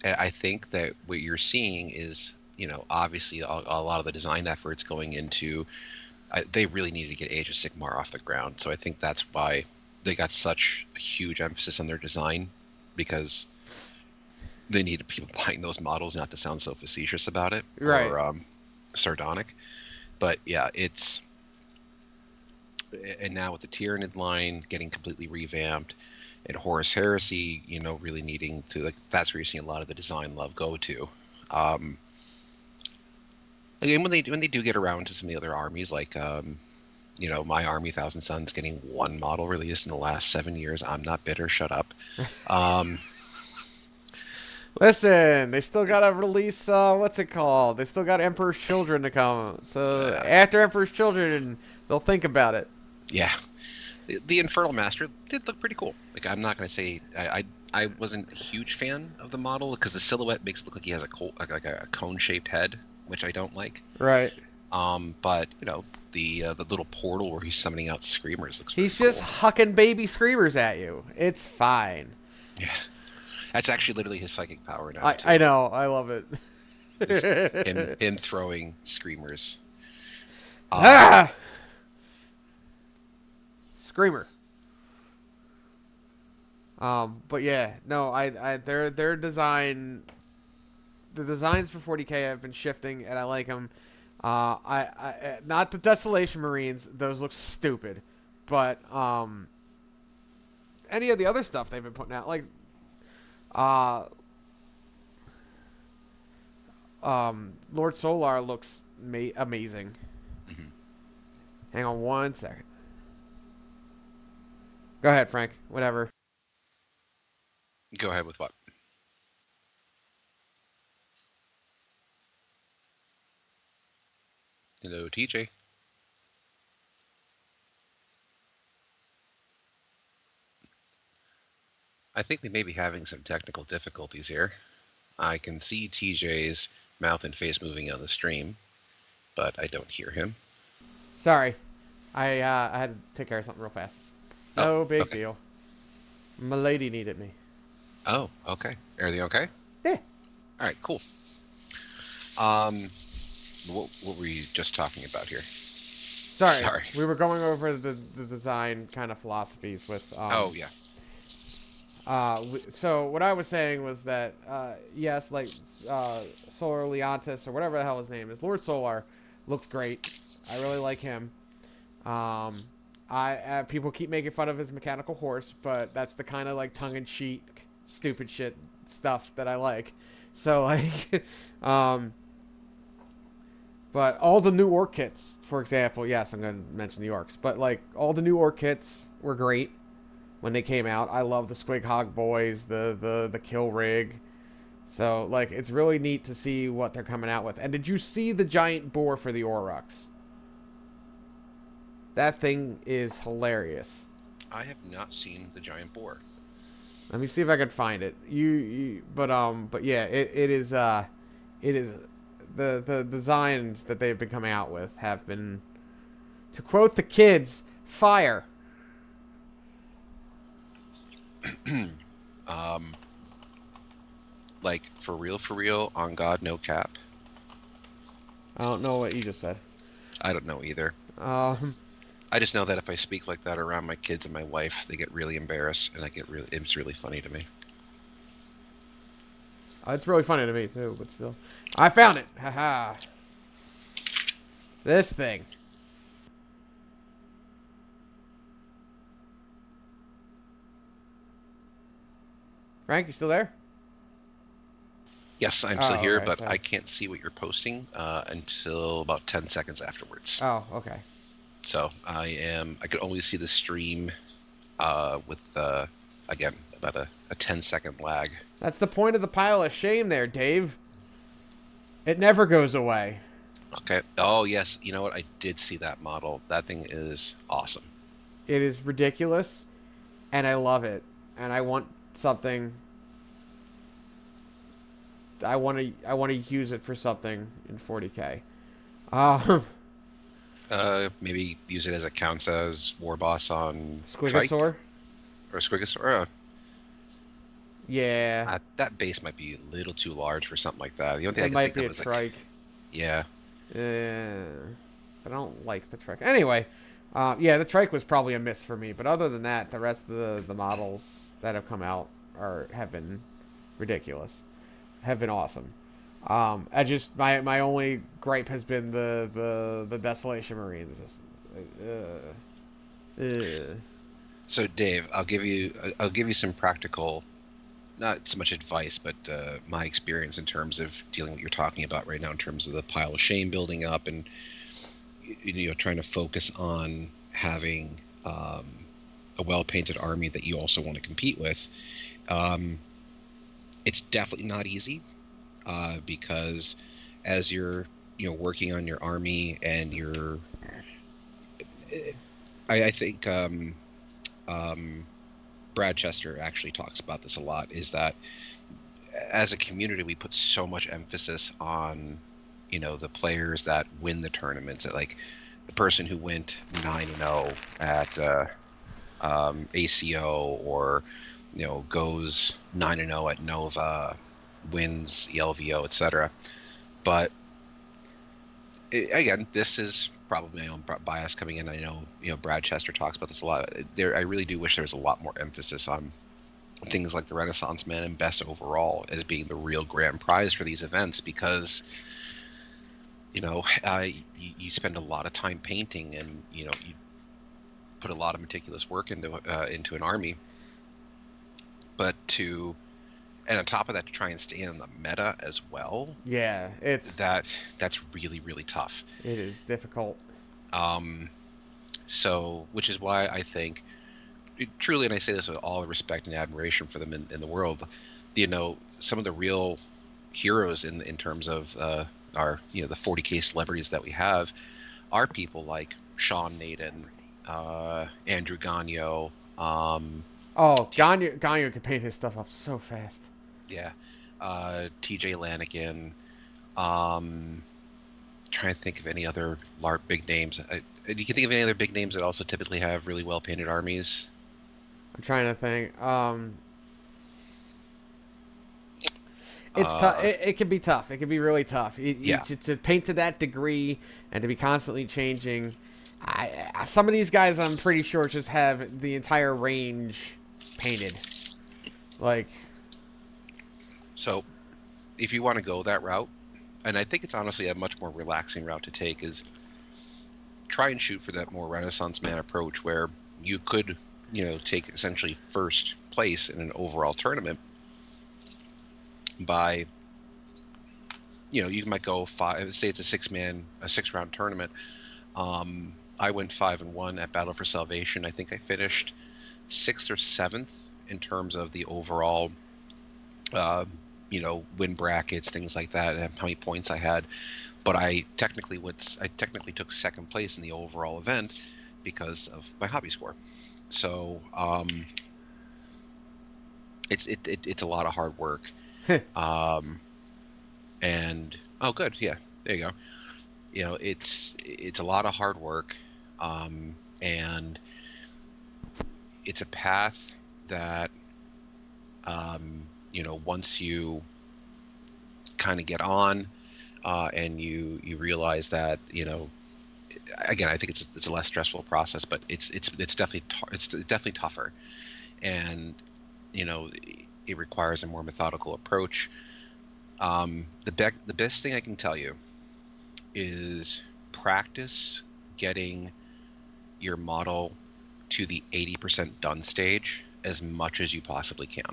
B: I think that what you're seeing is, obviously a lot of the design efforts going into, they really needed to get Age of Sigmar off the ground. So I think that's why they got such a huge emphasis on their design because they needed people buying those models, not to sound so facetious about it or sardonic. But yeah, and now with the Tyranid line getting completely revamped and Horus Heresy, really needing to, like, that's where you're seeing a lot of the design love go to. Again, when they do get around to some of the other armies, like my army, Thousand Suns, getting one model released in the last 7 years, I'm not bitter. Shut up.
A: Listen, they still gotta release, what's it called? They still got Emperor's Children to come. So
B: Uh,
A: after Emperor's Children, they'll think about it.
B: yeah, the Infernal Master did look pretty cool. Like I'm not gonna say I wasn't a huge fan of the model because the silhouette makes it look like he has like a cone-shaped head, which I don't like.
A: Right.
B: But you know the little portal where he's summoning out screamers looks pretty
A: He's just
B: cool.
A: hucking baby screamers at you. It's fine.
B: Yeah, that's actually literally his psychic power now
A: I
B: too.
A: know. I love
B: Just
A: it.
B: him throwing screamers. Um,
A: Ah! Screamer. But yeah, no, their design, the designs for 40K have been shifting, and I like them. Not the Desolation Marines; those look stupid. But any of the other stuff they've been putting out, like uh, Lord Solar looks amazing.
B: mhm.
A: Hang on one second. Go ahead, Frank. Whatever.
B: Go ahead with what? Hello, TJ. I think we may be having some technical difficulties here. I can see TJ's mouth and face moving on the stream, but I don't hear him.
A: Sorry, I had to take care of something real fast.
B: Oh,
A: No big
B: okay.
A: deal. My lady needed me.
B: Oh, okay. Everything okay?
A: Yeah.
B: All right, cool. Um, what were you just talking about here?
A: Sorry,
B: Sorry.
A: we were going over the design kind of philosophies with
B: Oh, yeah.
A: So what I was saying was that yes, like Solar Leontis or whatever the hell his name is, Lord Solar, looked great. I really like him. Um, I people keep making fun of his mechanical horse, but that's the kind of like tongue-in-cheek, stupid shit stuff that I like. So like, um, but all the new orc kits, for example, yes, I'm gonna mention the orcs, but like all the new orc kits were great when they came out. I love the Squig Hog Boys, the Kill Rig. So like it's really neat to see what they're coming out with. And did you see the giant boar for the Aurochs? That thing is hilarious.
B: I have not seen the giant boar.
A: Let me see if I can find it. But yeah, it is the designs that they've been coming out with have been, to quote the kids, fire.
B: um, like for real, on God, no cap.
A: I don't know what you just said.
B: I don't know either.
A: Um,
B: I just know that if I speak like that around my kids and my wife, they get really embarrassed, and it's really funny to me.
A: it's really funny to me too, but still, I found it. Haha. This thing. Frank, you still there?
B: Yes, I'm still
A: Oh,
B: here,
A: okay.
B: but
A: So.
B: I can't see what you're posting until about 10 seconds afterwards.
A: Oh, okay.
B: So I could only see the stream with, again, about a 10-second lag.
A: That's the point of the pile of shame there, Dave. It never goes away.
B: Okay. Oh, yes. You know what? I did see that model. That thing is awesome.
A: It is ridiculous, and I love it. And I want something. I want to use it for something in 40K. Um,
B: Maybe use it as it counts as War Boss on Trike
A: Squigosaur.
B: or Squigosaur.
A: Yeah,
B: That base might be a little too large for something like that. The only thing I
A: it
B: can
A: might
B: think
A: be
B: of
A: a
B: is like,
A: trike.
B: yeah,
A: But I don't like the trike. Anyway, yeah, the trike was probably a miss for me. But other than that, the rest of the models that have come out have been ridiculous. Have been awesome. I just my only gripe has been the Desolation Marines. Just, uh.
B: So Dave, I'll give you some practical, not so much advice, but my experience in terms of dealing with what you're talking about right now in terms of the pile of shame building up and trying to focus on having a well-painted army that you also want to compete with. It's definitely not easy, because as you're working on your army and you're I think um, Brad Chester actually talks about this a lot, is that as a community we put so much emphasis on the players that win the tournaments, that like the person who went 9-0 at ACO, or goes 9-0 at Nova, wins ELVO, etc. But again, this is probably my own bias coming in. I know Brad Chester talks about this a lot. I really do wish there was a lot more emphasis on things like the Renaissance Man and Best Overall as being the real grand prize for these events, because you spend a lot of time painting, and you put a lot of meticulous work into an army, and on top of that, to try and stay in the meta as well.
A: Yeah,
B: That's really, really tough.
A: it is difficult.
B: So, which is why I think, truly, and I say this with all the respect and admiration for them in the world, some of the real heroes in terms of our the 40K celebrities that we have are people like Sean Naden, Andrew Gagno.
A: Oh, Ganyu can paint his stuff up so fast.
B: Yeah, TJ Lanigan. Trying to think of any other big names. You can think of any other big names that also typically have really well painted armies.
A: I'm trying to think. It's tough. It can be tough. It can be really tough. To paint to that degree and to be constantly changing. Some of these guys, I'm pretty sure, just have the entire range painted. Like.
B: So, if you want to go that route, and I think it's honestly a much more relaxing route to take, is try and shoot for that more Renaissance Man approach, where you could, take essentially first place in an overall tournament by, you might go say it's a 6-round tournament. I went 5-1 at Battle for Salvation. I think I finished 6th or 7th in terms of the overall, win brackets, things like that, and how many points I had. But I technically took second place in the overall event because of my hobby score. So it's a lot of hard work. And oh, good, yeah, there you go. It's a lot of hard work, and it's a path that once you kind of get on, and you realize that again, I think it's a less stressful process, but it's definitely tougher, and it requires a more methodical approach. The best thing I can tell you is practice getting your model to the 80% done stage as much as you possibly can.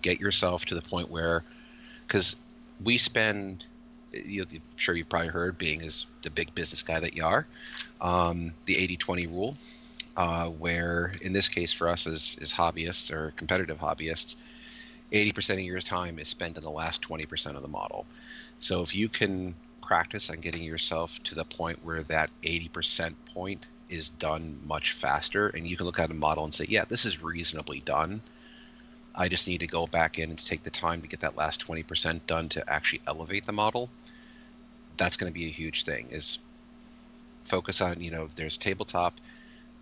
B: Get yourself to the point where, because we spend, I'm sure you've probably heard, being as the big business guy that you are, the 80-20 rule, where in this case for us as hobbyists or competitive hobbyists, 80% of your time is spent in the last 20% of the model. So if you can practice on getting yourself to the point where that 80% point is done much faster, and you can look at a model and say, yeah, this is reasonably done. I just need to go back in and take the time to get that last 20% done to actually elevate the model. That's going to be a huge thing, is focus on, there's tabletop,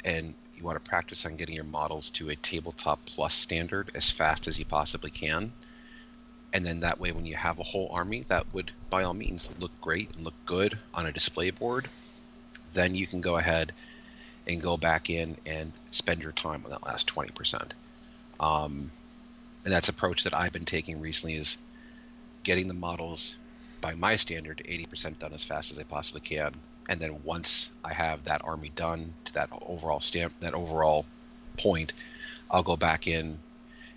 B: and you want to practice on getting your models to a tabletop plus standard as fast as you possibly can. And then that way, when you have a whole army that would, by all means, look great and look good on a display board, then you can go ahead and go back in and spend your time on that last 20%. And that's approach that I've been taking recently, is getting the models by my standard to 80% done as fast as I possibly can. And then once I have that army done to that overall point, I'll go back in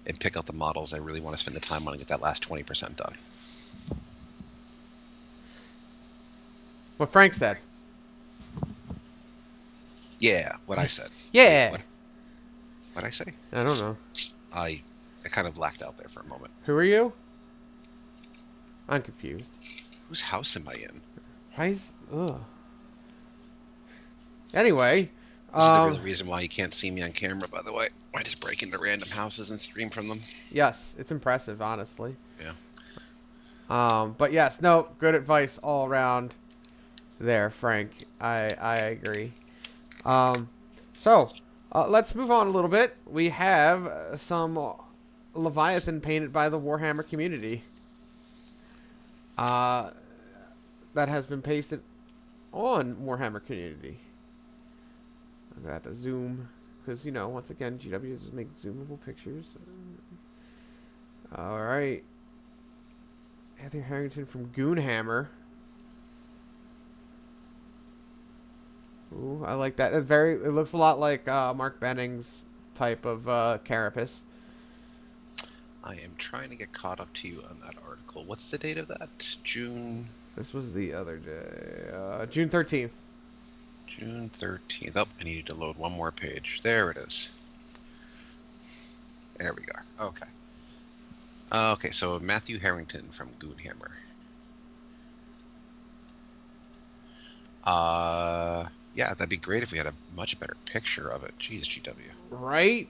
B: and pick out the models I really want to spend the time on and get that last 20% done.
A: What Frank said.
B: Yeah, what I said.
A: Yeah.
B: What'd I say?
A: I don't know.
B: I I kind of blacked out there for a moment.
A: Who are you? I'm confused.
B: Whose house am I in?
A: Why is... Ugh. Anyway,
B: This is the real reason why you can't see me on camera, by the way. I just break into random houses and stream from them.
A: yes, it's impressive, honestly.
B: Yeah.
A: But yes, no, good advice all around there, Frank. I agree. So, let's move on a little bit. We have some Leviathan painted by the Warhammer community. That has been pasted on Warhammer community. I'm gonna have to zoom because, you know, once again, GW just makes zoomable pictures. All right. Anthony Harrington from Goonhammer. Ooh, I like that. It looks a lot like Mark Benning's type of carapace.
B: I am trying to get caught up to you on that article. What's the date of that? June...
A: This was the other day. June 13th.
B: June 13th. Oh, I needed to load one more page. There it is. There we go. Okay. Okay, so Matthew Harrington from Goonhammer. Yeah, that'd be great if we had a much better picture of it. Jeez, GW.
A: Right?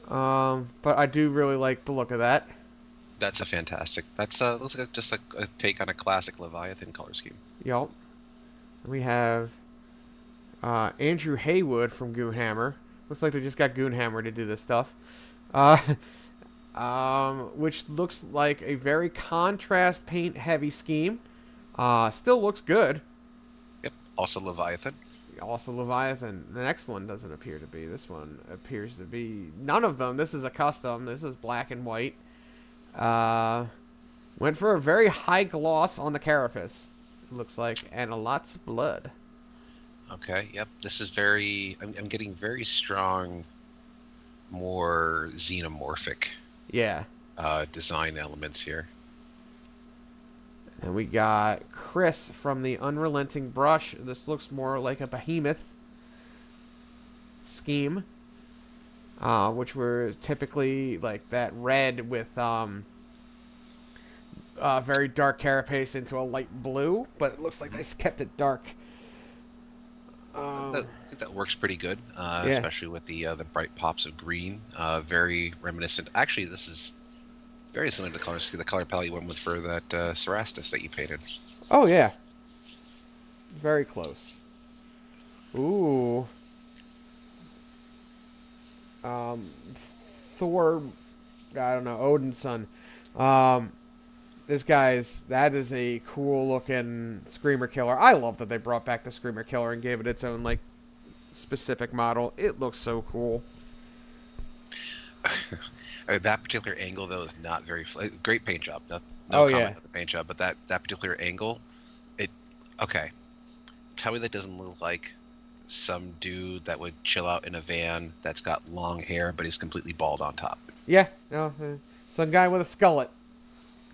A: But I do really like the look of that.
B: That's a fantastic. That's looks like just a take on a classic Leviathan color scheme.
A: Yup. We have Andrew Haywood from Goonhammer. Looks like they just got Goonhammer to do this stuff. Which looks like a very contrast paint heavy scheme. Still looks good.
B: Yep. Also Leviathan.
A: Also Leviathan. The next one doesn't appear to be. This one appears to be none of them. This is a custom. This is black and white. Went for a very high gloss on the carapace. It looks like, and a lots of blood.
B: Okay. Yep. This is very. I'm getting very strong, more xenomorphic.
A: Yeah.
B: Design elements here.
A: And we got Chris from the Unrelenting Brush. This looks more like a behemoth scheme, which were typically like that red with very dark carapace into a light blue, but it looks like they kept it dark.
B: I think that works pretty good,
A: yeah.
B: Especially with the bright pops of green. Very reminiscent. Actually, this is very similar to the color palette you went with for that Cerastus that you painted.
A: Oh yeah, very close. Ooh. Thor, I don't know, Odin's son. That is a cool looking Screamer Killer. I love that they brought back the Screamer Killer and gave it its own like specific model. It looks so cool.
B: That particular angle though is not very great paint job. No
A: oh
B: comment
A: yeah,
B: on the paint job, but that particular angle, okay. Tell me that doesn't look like some dude that would chill out in a van that's got long hair but he's completely bald on top.
A: Yeah, no, some guy with a skullet.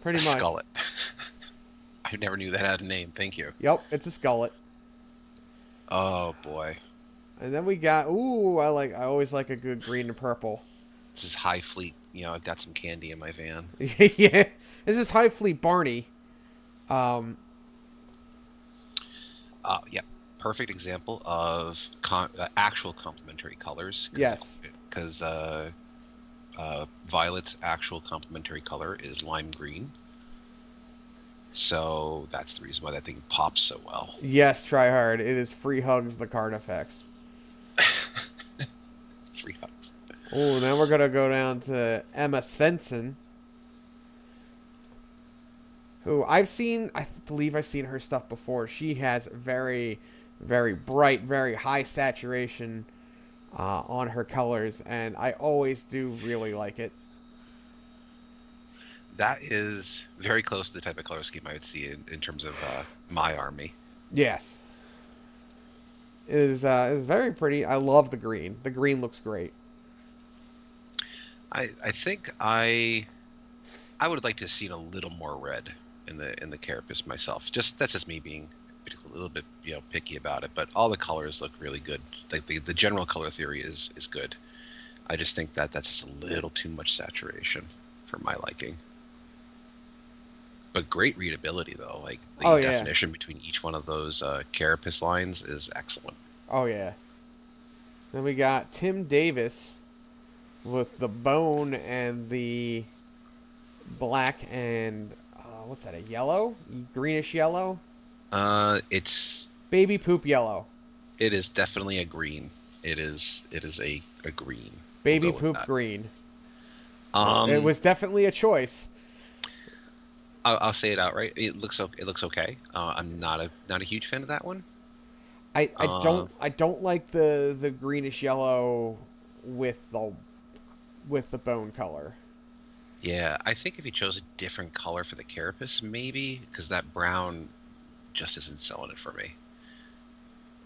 A: Pretty much.
B: Skullet. I never knew that had a name. Thank you.
A: Yep, it's a skullet.
B: Oh boy.
A: And then we got I always like a good green and purple.
B: This is High Fleet. You know, I've got some candy in my van.
A: Yeah, this is High Fleet Barney.
B: Yeah, perfect example of actual complementary colors.
A: Yes.
B: Because Violet's actual complementary color is lime green. So that's the reason why that thing pops so well.
A: Yes, try hard. It is Free Hugs the card effects.
B: Free Hugs.
A: Oh, now we're going to go down to Emma Svensson, who I believe I've seen her stuff before. She has very, very bright, very high saturation on her colors, and I always do really like it.
B: That is very close to the type of color scheme I would see in terms of my army.
A: Yes. It is very pretty. I love the green. The green looks great.
B: I think I would like to have seen a little more red in the carapace myself. That's just me being a little bit picky about it. But all the colors look really good. Like the general color theory is good. I just think that that's just a little too much saturation for my liking. But great readability though. Like
A: Oh
B: the
A: yeah.
B: definition between each one of those carapace lines is excellent.
A: Oh yeah. Then we got Tim Davis with the bone and the black and what's that? A yellow, greenish yellow,
B: It's
A: baby poop yellow,
B: it is definitely a green. It is a green. We'll
A: baby
B: go with
A: poop
B: that.
A: green. It
B: Um,
A: was definitely a choice.
B: I'll say it outright. It looks okay. I'm not a huge fan of that one. Uh,
A: I don't like the greenish yellow with the bone color.
B: yeah, I think if you chose a different color for the carapace, maybe because that brown just isn't selling it for me.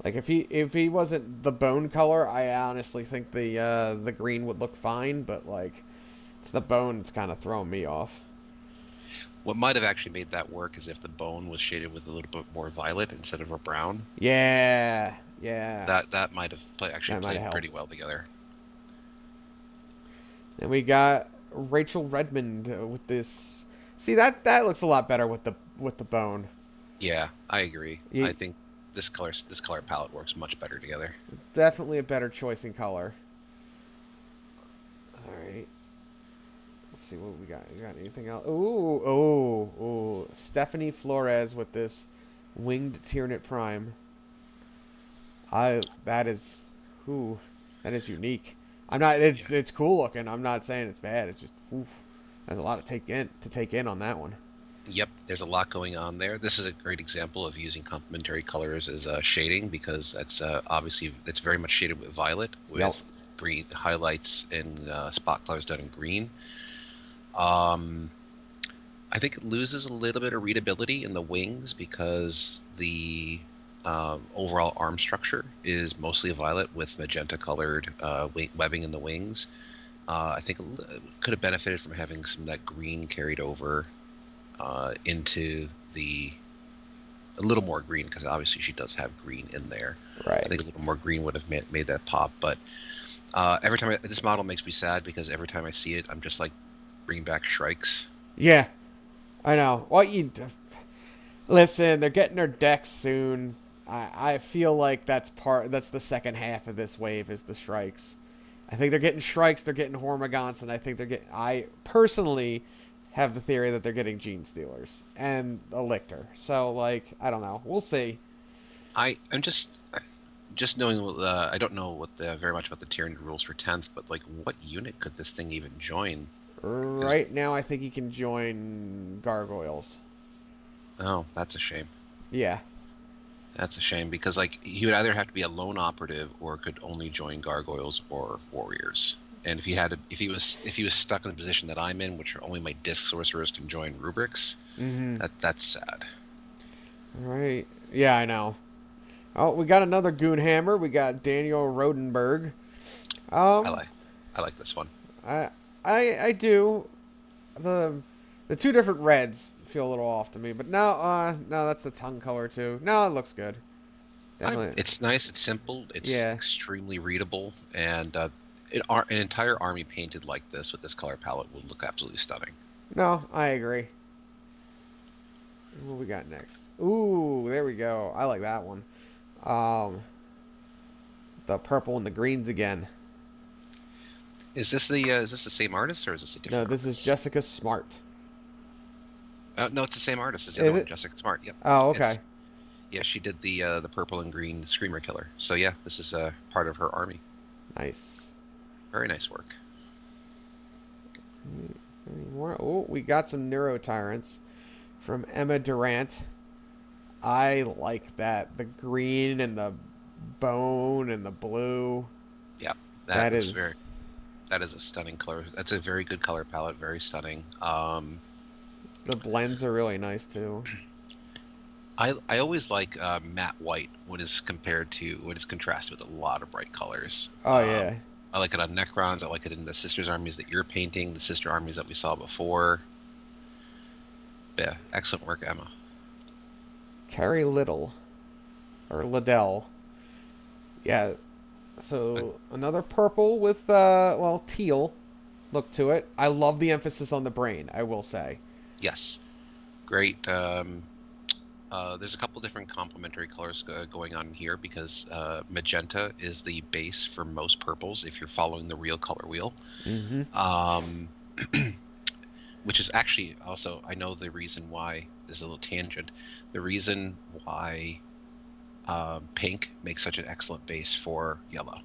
A: Like if he wasn't the bone color, I honestly think the green would look fine. But like it's the bone that's kind of throwing me off.
B: What might have actually made that work is if the bone was shaded with a little bit more violet instead of a brown.
A: Yeah, yeah,
B: That might have actually
A: that might
B: played
A: have
B: pretty
A: helped.
B: well together.
A: And we got Rachel Redmond with this. See that looks a lot better with the bone.
B: Yeah, I agree. I
A: You,
B: think this color palette works much better together.
A: definitely a better choice in color. All right. Let's see what we got. You got anything else? Ooh. Stephanie Flores with this winged Tyranid Prime. That is, ooh, that is unique. I'm not.
B: Yeah.
A: It's cool looking. I'm not saying it's bad. It's just, oof. There's a lot to take in on that one.
B: Yep, there's a lot going on there. This is a great example of using complementary colors as shading because that's obviously it's very much shaded with violet
A: Yep.
B: with green highlights and spot colors done in green. Um, I think it loses a little bit of readability in the wings because the overall arm structure is mostly violet with magenta colored webbing in the wings. I think it could have benefited from having some of that green carried over into the a little more green because obviously she does have green in there. I
A: Right.
B: think a little more green would have made that pop. But every time this model makes me sad because every time I see it, I'm just like bringing back Shrikes.
A: Yeah. I know. Listen, they're getting their decks soon. I feel like that's the second half of this wave is the Shrikes. I think they're getting Shrikes, they're getting Hormagaunts, and I personally have the theory that they're getting Gene Stealers and a Lictor. So like, I don't know. We'll see.
B: I'm just knowing I don't know what very much about the tiering rules for 10th, but like what unit could this thing even join? Because
A: Right now I think he can join Gargoyles.
B: oh, that's a shame.
A: Yeah.
B: That's a shame because like he would either have to be a lone operative or could only join gargoyles or warriors. And if he was stuck in the position that I'm in, which are only my disc sorcerers can join rubrics,
A: Mhm.
B: that's sad.
A: Right. Yeah, I know. Oh, we got another Goonhammer. We got Daniel Rodenberg.
B: I
A: Um,
B: like I like this one.
A: I I do. The the two different reds feel a little off to me, but no, that's the tongue color too. No, it looks good. Definitely.
B: It's nice. It's simple. It's
A: Yeah.
B: extremely readable, and an entire army painted like this with this color palette would look absolutely stunning.
A: No, I agree. What we got next? Ooh, there we go. I like that one. Um, the purple and the greens again.
B: Is this the same artist or is this a
A: No,
B: different
A: this is
B: artist?
A: Jessica Smart.
B: No, it's the same artist as the other
A: Is
B: one,
A: it?
B: Jessica Smart. Yep.
A: Oh, okay.
B: It's yeah, she did the purple and green Screamer Killer. So yeah, this is part of her army.
A: Nice.
B: Very nice work.
A: Is there any more? Oh, we got some Neuro Tyrants from Emma Durant. I like that. The green and the bone and the blue.
B: Yeah,
A: That
B: that is a stunning color. That's a very good color palette. Very stunning.
A: the blends are really nice too.
B: I always like matte white when it's contrasted with a lot of bright colors.
A: Oh yeah.
B: I like it on Necrons. I like it in the sisters armies that you're painting, the sister armies that we saw before. Yeah, excellent work, Emma.
A: Carrie Little or Liddell. Yeah, So another purple with teal look to it. I love the emphasis on the brain, I will say.
B: Yes, great. There's a couple different complementary colors going on here because magenta is the base for most purples if you're following the real color wheel.
A: Mm-hmm.
B: Um, which is actually also, I know the reason why, there's a little tangent, the reason why pink makes such an excellent base for yellow.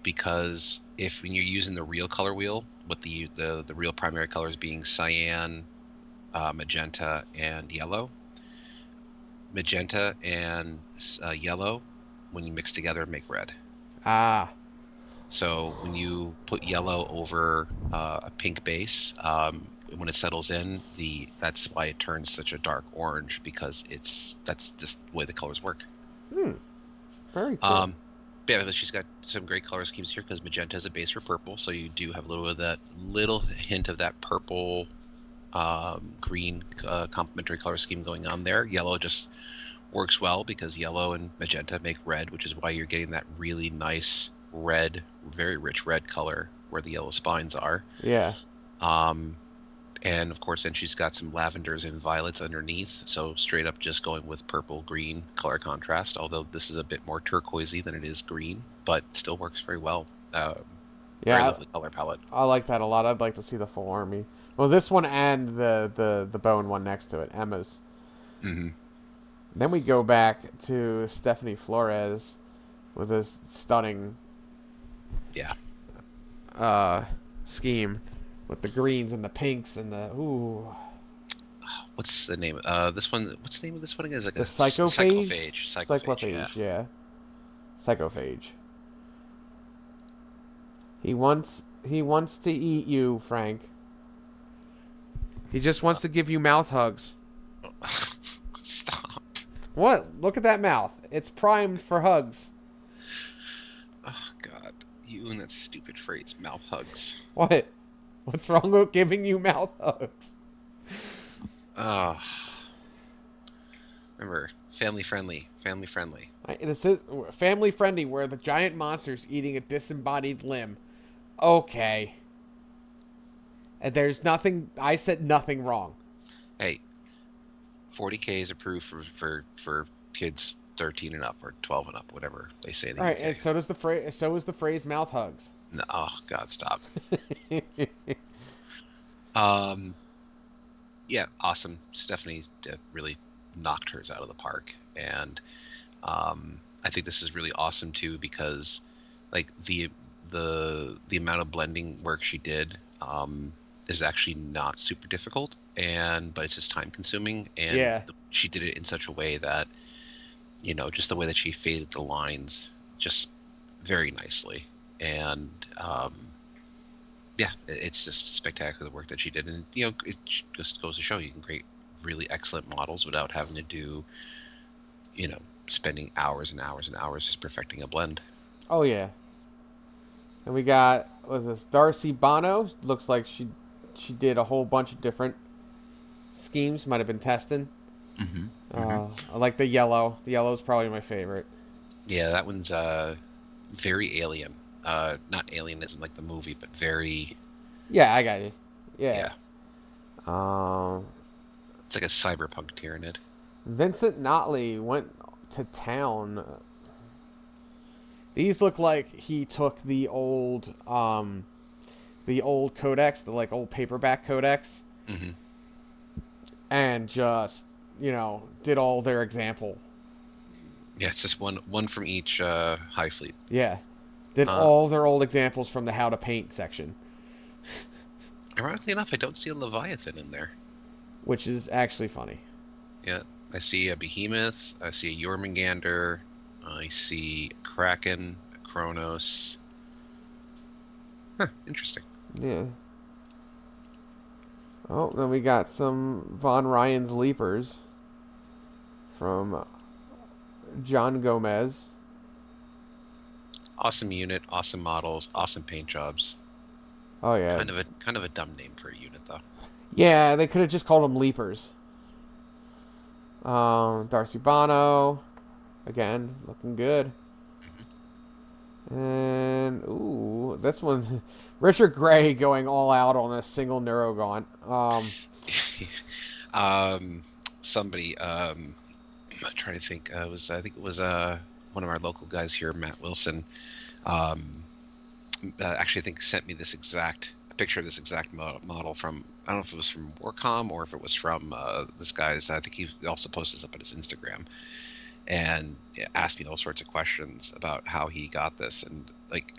B: Because when you're using the real color wheel, with the real primary colors being cyan, magenta, and yellow, magenta and yellow, when you mix together, make red.
A: Ah.
B: So when you put yellow over a pink base, when it settles in, that's why it turns such a dark orange, because that's just the way the colors work.
A: Very cool.
B: Yeah, but she's got some great color schemes here because magenta is a base for purple, so you do have a little bit of that little hint of that purple, green complementary color scheme going on there. Yellow just works well because yellow and magenta make red, which is why you're getting that really nice red, very rich red color where the yellow spines are.
A: Yeah.
B: And of course, then she's got some lavenders and violets underneath, so straight up just going with purple green color contrast. Although this is a bit more turquoisey than it is green, but still works very well. Very lovely color palette.
A: I like that a lot. I'd like to see the full army. Well, this one and the bone one next to it, Emma's.
B: Mm-hmm.
A: Then we go back to Stephanie Flores with this stunning scheme with the greens and the pinks and the ooh.
B: What's the name? This one. What's the name of this one again? Is like
A: the
B: a
A: psychophage.
B: Psychophage.
A: Yeah. Psychophage. He wants to eat you, Frank. He just wants to give you mouth hugs.
B: Stop.
A: What? Look at that mouth. It's primed for hugs.
B: Oh God, you and that stupid phrase, mouth hugs.
A: What? What's wrong with giving you mouth hugs?
B: Remember, family friendly.
A: This is family friendly where the giant monster's eating a disembodied limb. Okay. And there's nothing, I said nothing wrong.
B: Hey, 40K is approved for kids 13 and up or 12 and up, whatever they say.
A: All right, and so does the phrase. So is the phrase "mouth hugs."
B: No, oh God, stop. Yeah, awesome. Stephanie really knocked hers out of the park, and I think this is really awesome too because, like the amount of blending work she did is actually not super difficult, but it's just time consuming, and she did it in such a way that, just the way that she faded the lines just very nicely, and it's just spectacular the work that she did, and it just goes to show you can create really excellent models without having to do, spending hours and hours and hours just perfecting a blend.
A: Oh yeah. And we got, was this Darcy Bono? Looks like she did a whole bunch of different schemes. Might have been testing. I like the yellow. The yellow is probably my favorite.
B: Yeah, that one's very alien. Not alien isn't like the movie, but very.
A: Yeah, I got you. Yeah.
B: It's like a cyberpunk Tyranid.
A: Vincent Notley went to town. These look like he took the old codex, the like old paperback codex, and just did all their example.
B: Yeah, it's just one from each High Fleet.
A: Yeah, did all their old examples from the How to Paint section.
B: Ironically enough, I don't see a Leviathan in there,
A: which is actually funny.
B: Yeah, I see a Behemoth, I see a Jormungandr, I see a Kraken, a Kronos. Huh, interesting.
A: Yeah. Oh, then we got some Von Ryan's Leapers from John Gomez.
B: Awesome unit, awesome models, awesome paint jobs.
A: Oh yeah.
B: Kind of a dumb name for a unit though.
A: Yeah, they could have just called them Leapers. Darcy Bono, again, looking good. this one, Richard Gray going all out on a single Neurogaunt.
B: Somebody, I'm trying to think. I think it was one of our local guys here, Matt Wilson. Actually, I think sent me a picture of this exact model from, I don't know if it was from Warcom or if it was from this guy's. I think he also posted this up on his Instagram, and asked me all sorts of questions about how he got this, and like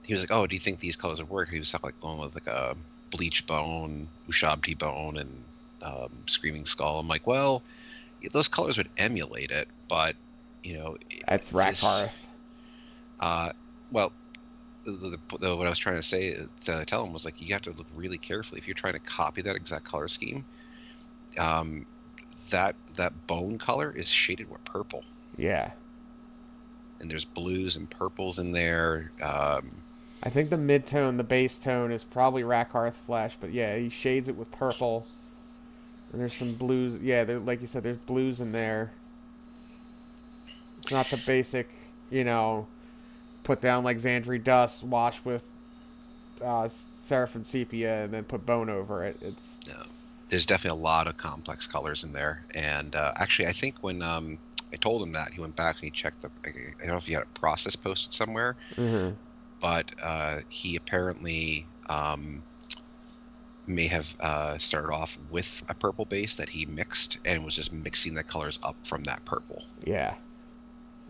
B: he was like, "Oh, do you think these colors would work?" He was talking like going with like a Bleach Bone, Ushabti Bone, and Screaming Skull. I'm like, well, those colors would emulate it, but
A: That's Rakarth.
B: Well, what I was trying to say to tell him was like, you have to look really carefully if you're trying to copy that exact color scheme. That bone color is shaded with purple.
A: Yeah.
B: And there's blues and purples in there.
A: I think the mid-tone, the base tone, is probably Rakarth Flesh, but yeah, he shades it with purple. And there's some blues. Yeah, like you said, there's blues in there. It's not the basic, put down like Xandri Dust, wash with Seraphim Sepia, and then put bone over it.
B: No. There's definitely a lot of complex colors in there. And actually, I think when I told him that, he went back and he checked I don't know if he had a process posted somewhere, but he apparently may have started off with a purple base that he mixed and was just mixing the colors up from that purple.
A: Yeah.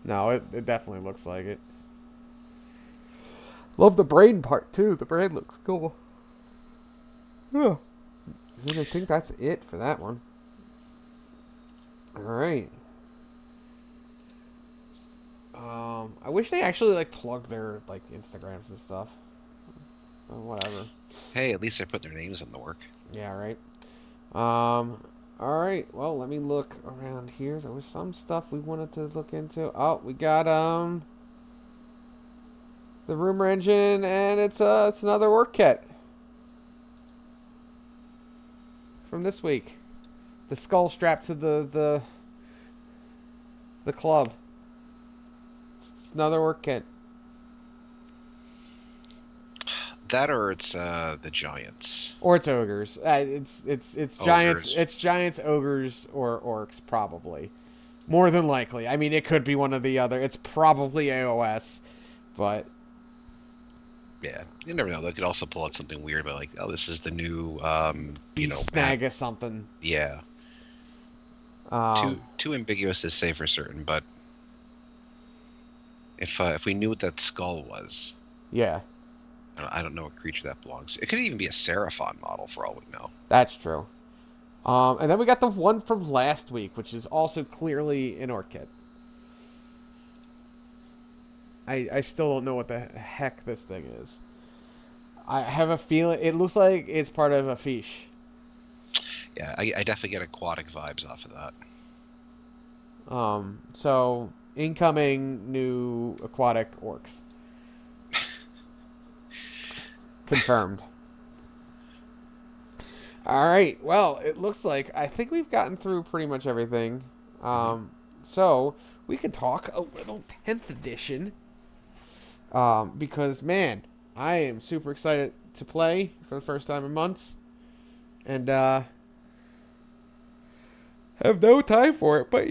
A: No, it definitely looks like it. Love the brain part, too. The brain looks cool. Yeah. And I think that's it for that one. All right. I wish they actually like plugged their like Instagrams and stuff. Whatever.
B: Hey, at least they put their names in the work.
A: Yeah, right. All right. Well, let me look around here. There was some stuff we wanted to look into. Oh, we got the rumor engine, and it's another work kit from this week. The skull strapped to the club. It's another work kit.
B: That or it's the giants.
A: Or it's ogres. It's
B: ogres.
A: Giants. It's giants, ogres, or orcs probably. More than likely. I mean, it could be one or the other. It's probably AOS, but
B: yeah, you never know. They could also pull out something weird, but like, oh, this is the new
A: snag or something.
B: Yeah. Too ambiguous to say for certain, but if we knew what that skull was,
A: yeah.
B: I don't know what creature that belongs to. It could even be a Seraphon model for all we know.
A: That's true. And then we got the one from last week, which is also clearly an orc kit. I still don't know what the heck this thing is. I have a feeling it looks like it's part of a fiche.
B: Yeah, I definitely get aquatic vibes off of that.
A: So incoming new aquatic orcs. Confirmed. All right. Well, it looks like I think we've gotten through pretty much everything. So we can talk a little 10th edition. Because man, I am super excited to play for the first time in months, and have no time for it. But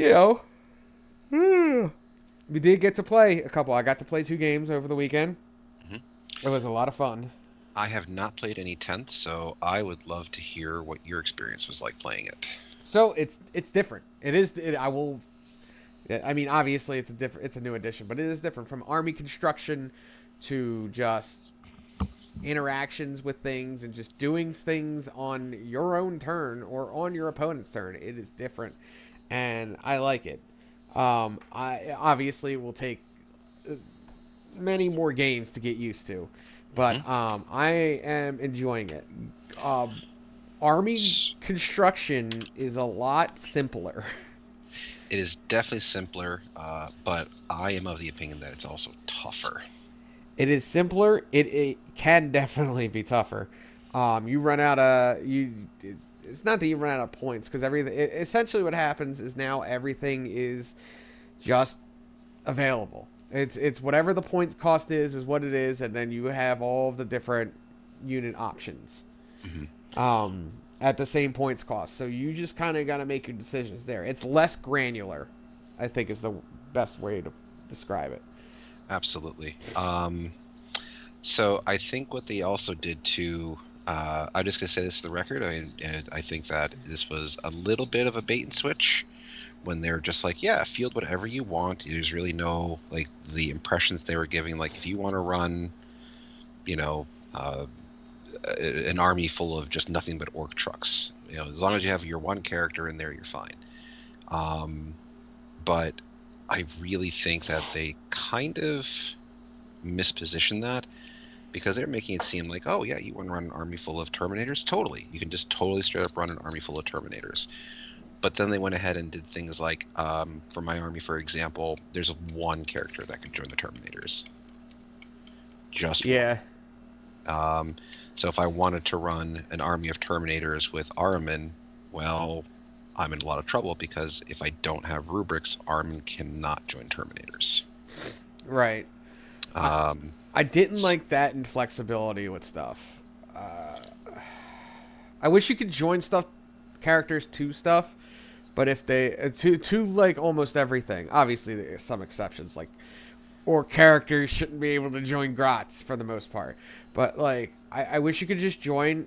A: we did get to play a couple. I got to play 2 games over the weekend. It was a lot of fun.
B: I have not played any 10th, so I would love to hear what your experience was like playing it.
A: So it's different. I mean, obviously it's a new edition, but it is different from army construction to just interactions with things and just doing things on your own turn or on your opponent's turn. It is different, and I like it. I obviously will take many more games to get used to, but I am enjoying it. Army construction is a lot simpler.
B: It is definitely simpler, but I am of the opinion that it's also tougher.
A: It is simpler. It can definitely be tougher. You run out of It's not that you run out of points, because essentially what happens is now everything is just available. It's whatever the point cost is what it is, and then you have all of the different unit options at the same points cost. So you just kind of got to make your decisions there. It's less granular, I think, is the best way to describe it.
B: Absolutely. So I think what they also did too. I'm just gonna say this for the record. I think that this was a little bit of a bait and switch when they're just like, yeah, field whatever you want. There's really no like the impressions they were giving. Like if you want to run, you know, an army full of just nothing but orc trucks, you know, as long as you have your one character in there, you're fine. But I really think that they kind of mispositioned that because they're making it seem like, oh yeah, you want to run an army full of Terminators? Totally. You can just totally straight up run an army full of Terminators. But then they went ahead and did things like, for my army, for example, there's one character that can join the Terminators. Just one. So if I wanted to run an army of Terminators with Ahriman, well, I'm in a lot of trouble because if I don't have rubrics, Ahriman cannot join Terminators.
A: Right. I didn't like that inflexibility with stuff. I wish you could join characters to stuff, but if they to like almost everything. Obviously, there's some exceptions, like or characters shouldn't be able to join grots for the most part. But like, I wish you could just join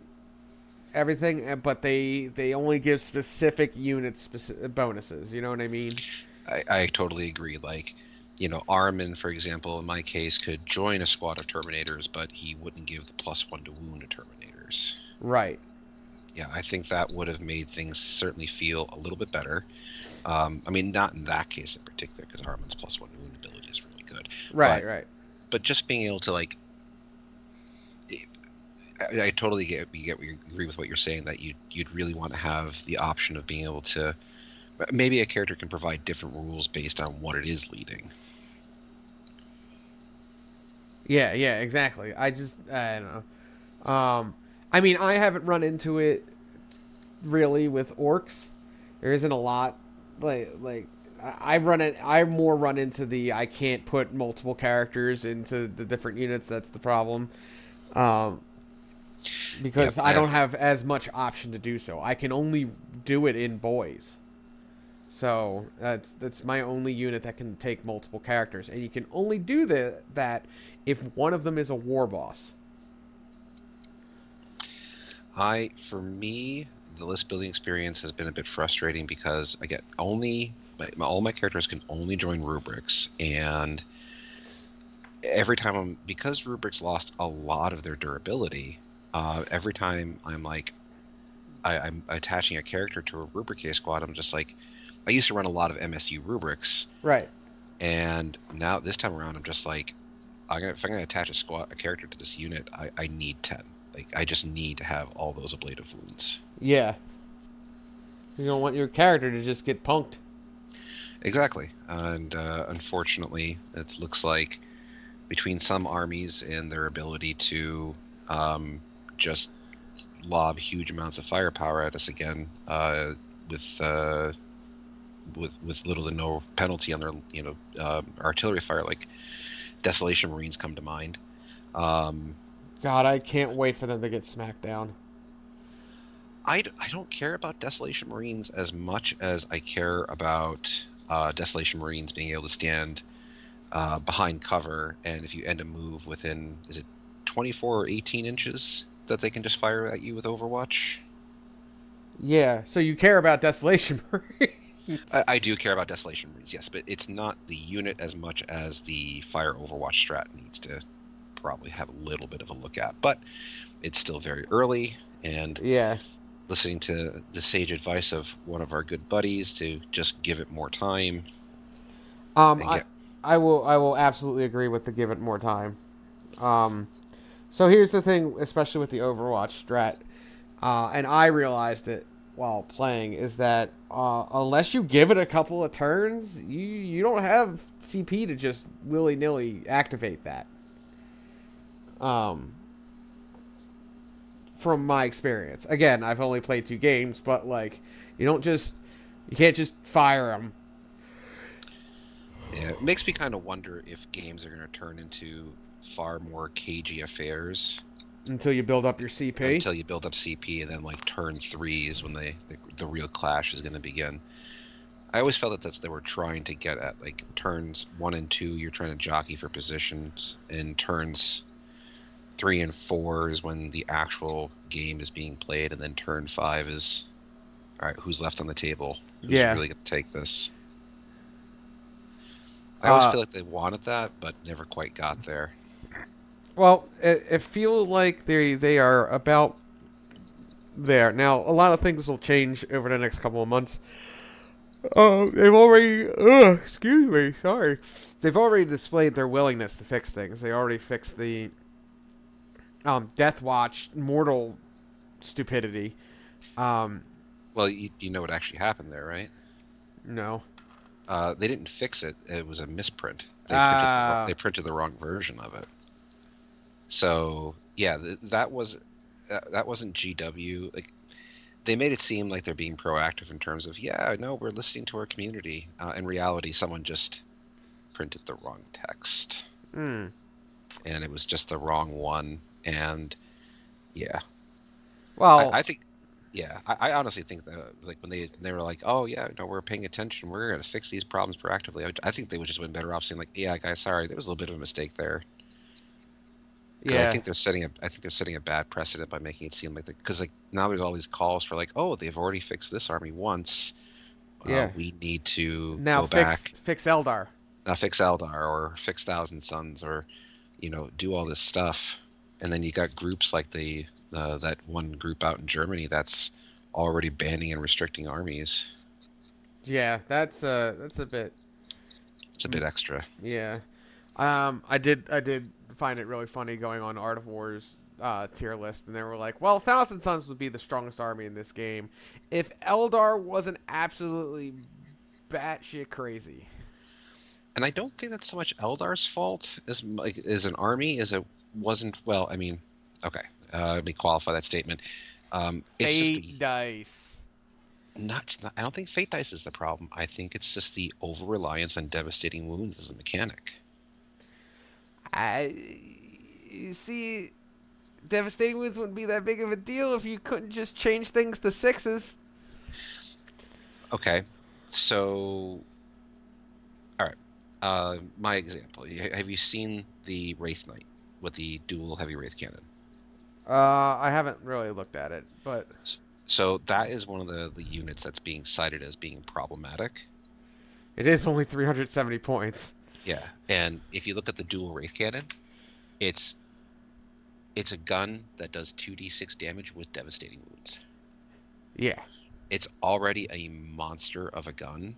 A: everything, but they only give specific units bonuses. You know what I mean?
B: I totally agree. Like, you know, Ahriman, for example, in my case, could join a squad of Terminators, but he wouldn't give the +1 to wound to Terminators.
A: Right.
B: Yeah, I think that would have made things certainly feel a little bit better. I mean, not in that case in particular, because Ahriman's +1 to wound ability is really good.
A: Right.
B: But just being able to, like, I totally agree with what you're saying, that you'd really want to have the option of being able to, maybe a character can provide different rules based on what it is leading.
A: Yeah, exactly. I don't know. I mean, I haven't run into it really with orcs. There isn't a lot. Like I more run into the I can't put multiple characters into the different units. That's the problem. Because I don't have as much option to do so. I can only do it in boys. So that's my only unit that can take multiple characters, and you can only do that if one of them is a war boss.
B: For me, the list building experience has been a bit frustrating because I get only all my characters can only join rubrics, and every time because rubrics lost a lot of their durability, every time I'm attaching a character to a rubric A squad, I'm just like, I used to run a lot of MSU rubrics,
A: right?
B: And now this time around, I'm just like, if I'm gonna attach a character to this unit, I need 10. Like, I just need to have all those ablative wounds.
A: Yeah. You don't want your character to just get punked.
B: Exactly, and unfortunately, it looks like between some armies and their ability to just lob huge amounts of firepower at us again, with little to no penalty on their artillery fire, like Desolation Marines come to mind.
A: God, I can't wait for them to get smacked down.
B: I don't care about Desolation Marines as much as I care about Desolation Marines being able to stand behind cover, and if you end a move within, is it 24 or 18 inches, that they can just fire at you with Overwatch?
A: Yeah, so you care about Desolation Marines.
B: I do care about Desolation Marines, yes, but it's not the unit as much as the Fire Overwatch strat needs to probably have a little bit of a look at. But it's still very early, and listening to the sage advice of one of our good buddies to just give it more time.
A: I will absolutely agree with the give it more time. So here's the thing, especially with the Overwatch strat, and I realized it while playing, is that unless you give it a couple of turns, you don't have CP to just willy-nilly activate that. From my experience. Again, I've only played 2 games, but like, you can't just fire them.
B: Yeah, it makes me kind of wonder if games are going to turn into far more cagey affairs
A: Until you build up your CP.
B: until you build up CP, and then like turn 3 is when the real clash is going to begin. I always felt that they were trying to get at like turns 1 and 2. You're trying to jockey for positions, and turns 3 and 4 is when the actual game is being played, and then turn 5 is all right. Who's left on the table? Who's
A: Yeah.
B: really going to take this? I always
A: Uh,
B: feel like they wanted that, but never quite got there.
A: well, it feels like they are about there now. A lot of things will change over the next couple of months. They've already. Excuse me. Sorry. They've already displayed their willingness to fix things. They already fixed the Death Watch mortal stupidity. Um,
B: Well, you know what actually happened there, right?
A: no.
B: They didn't fix it. It was a misprint.
A: Uh,
B: They printed the wrong version of it. So yeah, that wasn't GW. Like they made it seem like they're being proactive in terms of yeah, no, we're listening to our community. In reality, someone just printed the wrong text,
A: mm,
B: and it was just the wrong one. And yeah,
A: well,
B: I think yeah, I honestly think that like when they were like, oh yeah, no, we're paying attention, we're gonna fix these problems proactively. I think they would just been better off saying like, yeah, guys, sorry, there was a little bit of a mistake there. Because
A: yeah.
B: I think they're setting a bad precedent by making it seem like because like now there's all these calls for like, oh, they've already fixed this army once.
A: Yeah.
B: We need to
A: Now
B: go back,
A: fix Eldar.
B: fix Eldar or fix Thousand Sons or do all this stuff. And then you got groups like that one group out in Germany that's already banning and restricting armies.
A: Yeah, that's a bit.
B: It's a bit extra.
A: Yeah. I did find it really funny going on Art of War's tier list, and they were like, "Well, Thousand Sons would be the strongest army in this game if Eldar wasn't absolutely batshit crazy."
B: And I don't think that's so much Eldar's fault as an army as it wasn't. Well, I mean, okay, let me qualify that statement. It's just
A: Fate dice.
B: not. I don't think Fate Dice is the problem. I think it's just the over reliance on devastating wounds as a mechanic.
A: I you see, devastating wounds wouldn't be that big of a deal if you couldn't just change things to sixes.
B: Okay, so all right. My example. Have you seen the Wraith Knight with the dual heavy Wraith cannon?
A: I haven't really looked at it, but
B: So that is one of the units that's being cited as being problematic.
A: it is only 370 points.
B: Yeah, and if you look at the dual Wraith cannon, it's it's a gun that does 2d6 damage with devastating wounds.
A: Yeah.
B: It's already a monster of a gun.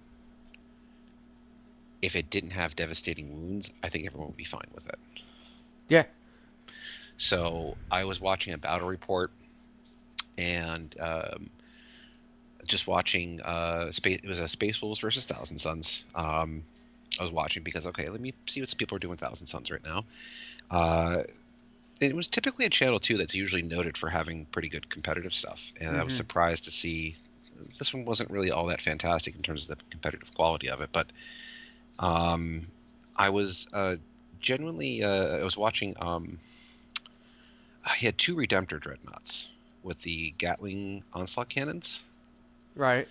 B: If it didn't have devastating wounds, I think everyone would be fine with it.
A: Yeah.
B: So I was watching a battle report and just watching it was a Space Wolves versus Thousand Sons. I was watching because okay, let me see what some people are doing with Thousand Sons right now. It was typically a channel too that's usually noted for having pretty good competitive stuff, and I was surprised to see this one wasn't really all that fantastic in terms of the competitive quality of it. But I was genuinely I was watching. He had 2 Redemptor dreadnoughts with the Gatling onslaught cannons,
A: Right.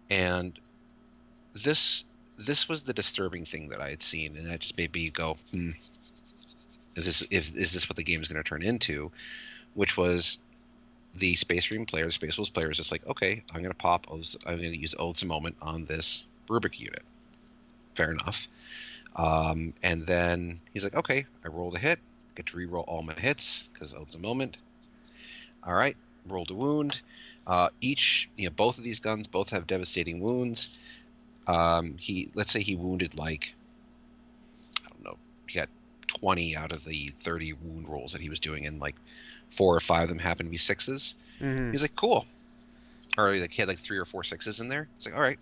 B: and this was the disturbing thing that I had seen, and that just made me go, is this what the game is going to turn into? Which was the Space Marine player, the Space Wolves player is just like, okay, I'm going to use Oaths a Moment on this rubric unit. Fair enough. And then he's like, okay, I rolled a hit, get to reroll all my hits because Oaths a Moment. All right, rolled a wound. Both of these guns both have devastating wounds. Let's say he wounded like, I don't know, he got 20 out of the 30 wound rolls that he was doing, and like 4 or 5 of them happened to be 6s. He's like, cool. Or like he had like 3 or 4 6s in there. It's like, all right,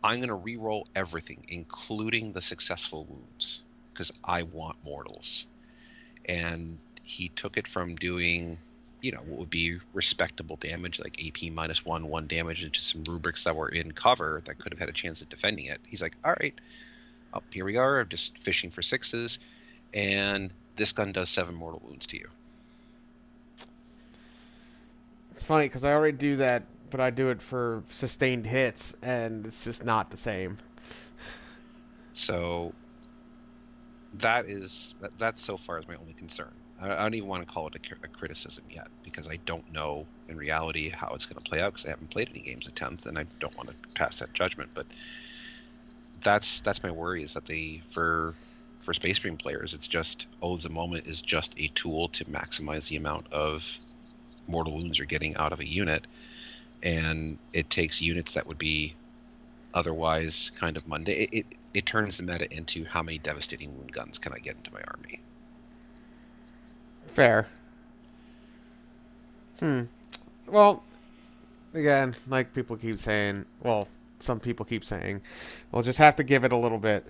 B: I'm gonna re-roll everything, including the successful wounds, because I want mortals. And he took it from doing, what would be respectable damage, like AP -1 damage, into some rubrics that were in cover that could have had a chance at defending it. He's like, all right, oh, here we are, just fishing for sixes, and this gun does 7 mortal wounds to you.
A: It's funny because I already do that, but I do it for sustained hits, and it's just not the same.
B: So that so far is my only concern. I don't even want to call it a criticism yet, because I don't know in reality how it's going to play out, because I haven't played any games at 10th, and I don't want to pass that judgment. But that's my worry, is that for Space Marine players, it's just, the moment is just a tool to maximize the amount of mortal wounds you're getting out of a unit, and it takes units that would be otherwise kind of mundane. It turns the meta into how many devastating wound guns can I get into my army.
A: Fair. Well, again, like people keep saying, well, some people keep saying, we'll just have to give it a little bit.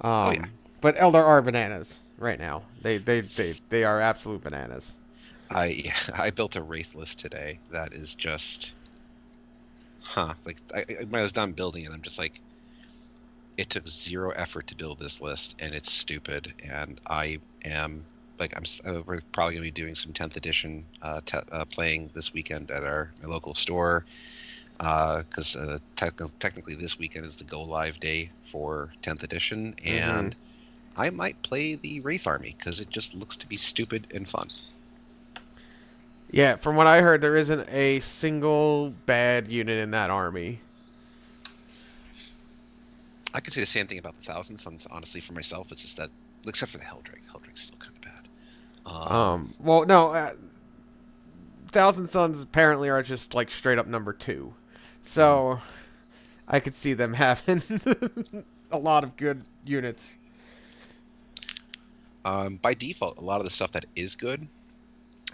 B: Yeah.
A: But Eldar are bananas right now. They are absolute bananas.
B: I built a Wraith list today that is just, like, when I was done building it, I'm just like, it took 0 effort to build this list, and it's stupid. And I am like, we're probably gonna be doing some 10th edition playing this weekend at my local store, because technically this weekend is the go live day for 10th edition, and I might play the Wraith army because it just looks to be stupid and fun.
A: Yeah, from what I heard, there isn't a single bad unit in that army.
B: I could say the same thing about the Thousand Sons, honestly, for myself. It's just that, except for the Helldrake. Helldrake's still kind of bad.
A: Well, no, Thousand Sons apparently are just like straight up number 2, so I could see them having a lot of good units.
B: By default, a lot of the stuff that is good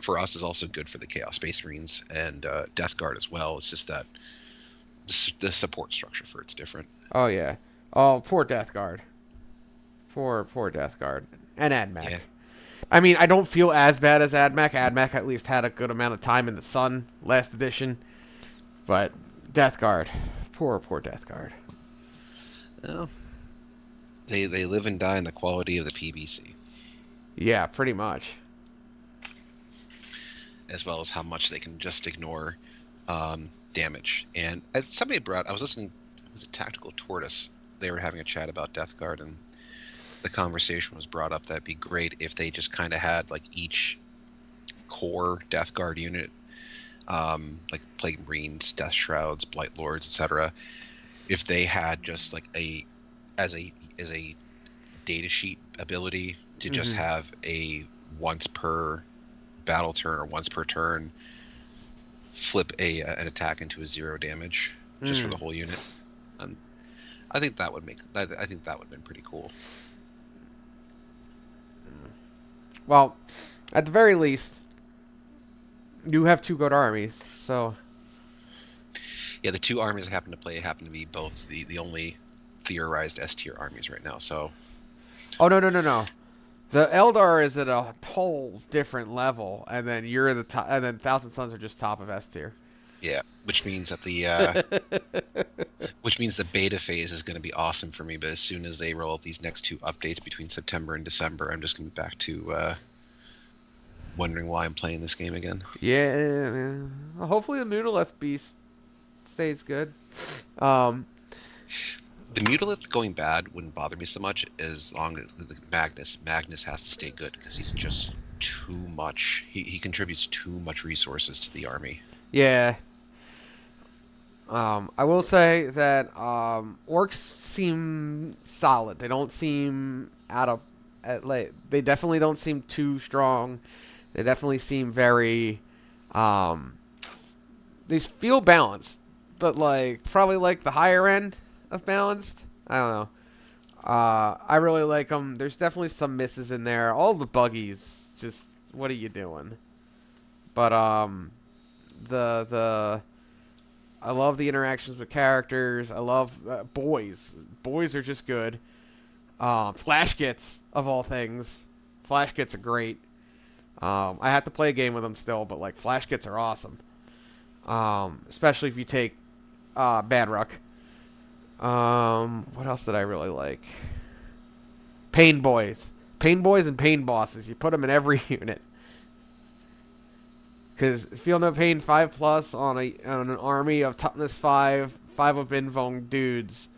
B: for us is also good for the Chaos Space Marines and Death Guard as well. It's just that the support structure for it's different.
A: Oh yeah. Oh, poor Death Guard. Poor Death Guard and AdMac.
B: Yeah.
A: I mean, I don't feel as bad as AdMac. AdMac at least had a good amount of time in the sun last edition, but Death Guard, poor Death Guard.
B: Well, they live and die in the quality of the PBC.
A: Yeah, pretty much.
B: As well as how much they can just ignore damage. And somebody I was listening, it was a Tactical Tortoise. They were having a chat about Death Guard, and the conversation was brought up that it'd be great if they just kind of had like each core Death Guard unit, like Plague Marines, Death Shrouds, Blight Lords, etc. If they had just like as a data sheet ability to just have a once per battle turn or once per turn flip an attack into a 0 damage just for the whole unit. And I think that would have been pretty cool.
A: Well, at the very least, you have 2 good armies, so.
B: Yeah, the 2 armies I happen to be both the only theorized S tier armies right now. So.
A: Oh no. The Eldar is at a whole different level, and then you're the top, and then Thousand Sons are just top of S tier.
B: Yeah, which means that the beta phase is going to be awesome for me. But as soon as they roll out these next 2 updates between September and December, I'm just going to be back to wondering why I'm playing this game again.
A: Yeah, well, hopefully the Mutalith beast stays good.
B: The Mutalith going bad wouldn't bother me so much, as long as the Magnus has to stay good, because he's just too much. He contributes too much resources to the army.
A: Yeah. I will say that orcs seem solid. They don't seem they definitely don't seem too strong. They definitely seem very they feel balanced, but like probably like the higher end of balanced. I don't know. I really like them. There's definitely some misses in there. All the buggies, just what are you doing? But I love the interactions with characters. I love boys. Boys are just good. Flash kits of all things. Flash kits are great. I have to play a game with them still, but like flash kits are awesome. Especially if you take Bad Ruck. What else did I really like? Pain boys. Pain boys and pain bosses. You put them in every unit. Because Feel No Pain 5 plus on an army of toughness 5 of Invuln dudes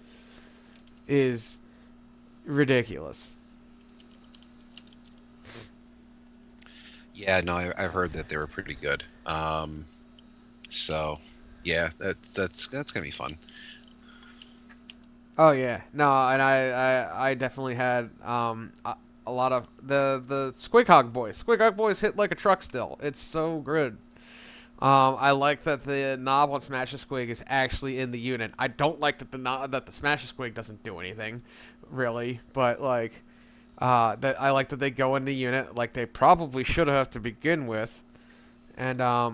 A: is ridiculous.
B: Yeah, no, I've heard that they were pretty good. So, yeah, that's gonna be fun.
A: Oh yeah, no, and I definitely had a lot of the Squighog boys. Squighog boys hit like a truck still. It's so good. I like that the knob on Smash a Squig is actually in the unit. I don't like that the Smash a Squig doesn't do anything, really. But like, that I like that they go in the unit like they probably should have to begin with, and I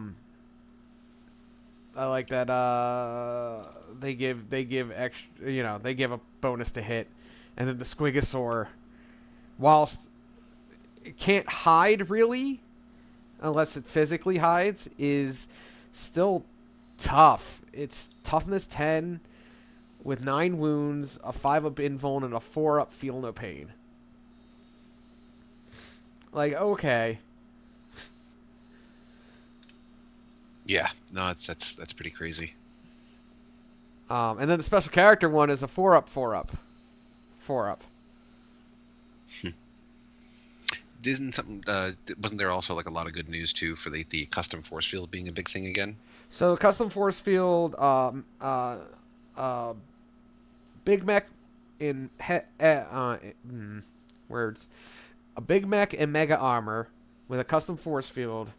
A: like that they give extra, they give a bonus to hit, and then the Squigosaur, whilst it can't hide really, unless it physically hides, is still tough. It's toughness 10 with 9 wounds, a 5 up invuln, and a 4 up Feel No Pain. Like, okay.
B: Yeah, no, that's pretty crazy.
A: And then the special character one is a 4 up, 4 up. 4 up.
B: Wasn't there also like a lot of good news too for the custom force field being a big thing again?
A: So custom force field, Big Mech in words, a Big Mech in Mega Armor with a custom force field,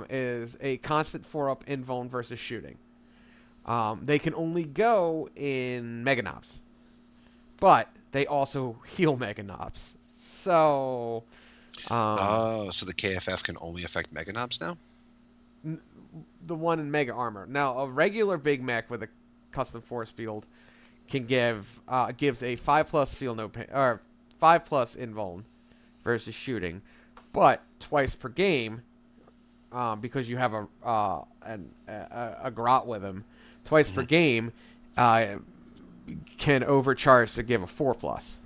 A: is a constant 4 up invuln versus shooting. They can only go in Mega Knobs, but they also heal Mega Knobs. So.
B: So the KFF can only affect Mega Knobs now?
A: The one in Mega Armor. Now, a regular Big Mech with a custom force field can gives a 5 plus Feel No Pain, or 5 plus invuln versus shooting, but twice per game, because you have a grot with him, twice per game, can overcharge to give a 4 plus.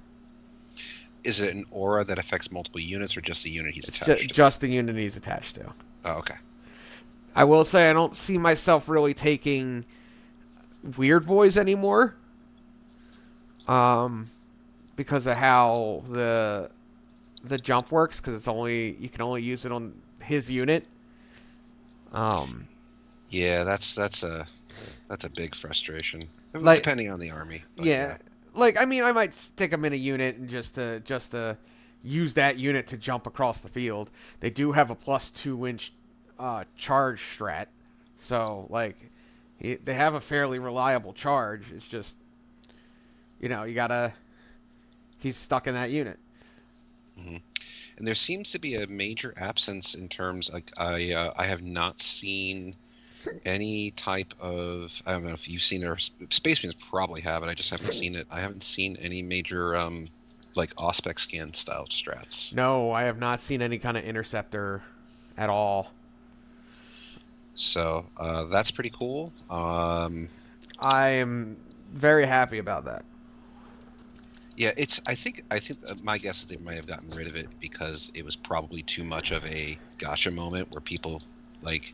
B: Is it an aura that affects multiple units, or just the unit he's attached to?
A: Just the unit he's attached to.
B: Oh, okay.
A: I will say I don't see myself really taking Weird Boys anymore, because of how the jump works. Because you can only use it on his unit.
B: Yeah, that's a big frustration.
A: Like,
B: depending on the army.
A: Yeah. Like, I mean, I might stick them in a unit and just to use that unit to jump across the field. They do have a plus 2-inch charge strat, so like they have a fairly reliable charge. It's just, he's stuck in that unit.
B: Mm-hmm. And there seems to be a major absence in terms, like I have not seen any type of, I don't know if you've seen it, or Space Marines probably have it, I just haven't seen it. I haven't seen any major like Auspex scan style strats.
A: No, I have not seen any kind of interceptor at all.
B: So that's pretty cool.
A: I am very happy about that.
B: Yeah, I think my guess is they might have gotten rid of it because it was probably too much of a gotcha moment where people like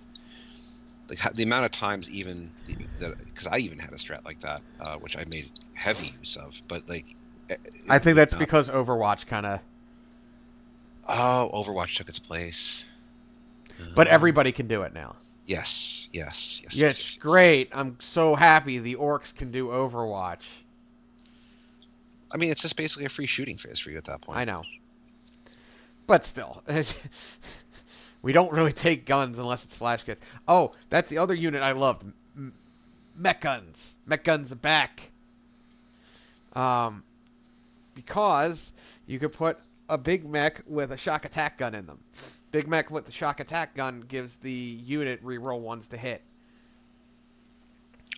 B: the amount of times even that, because I even had a strat like that, which I made heavy use of, but like
A: I think that's because Overwatch kind of.
B: Oh, Overwatch took its place.
A: But everybody can do it now.
B: Yes.
A: Yes, great. I'm so happy the orcs can do Overwatch.
B: I mean, it's just basically a free shooting phase for you at that point.
A: I know. But still. We don't really take guns unless it's flash kits. Oh, that's the other unit I loved. Mech guns. Mech guns are back. Because you could put a big mech with a shock attack gun in them. Big mech with the shock attack gun gives the unit reroll ones to hit.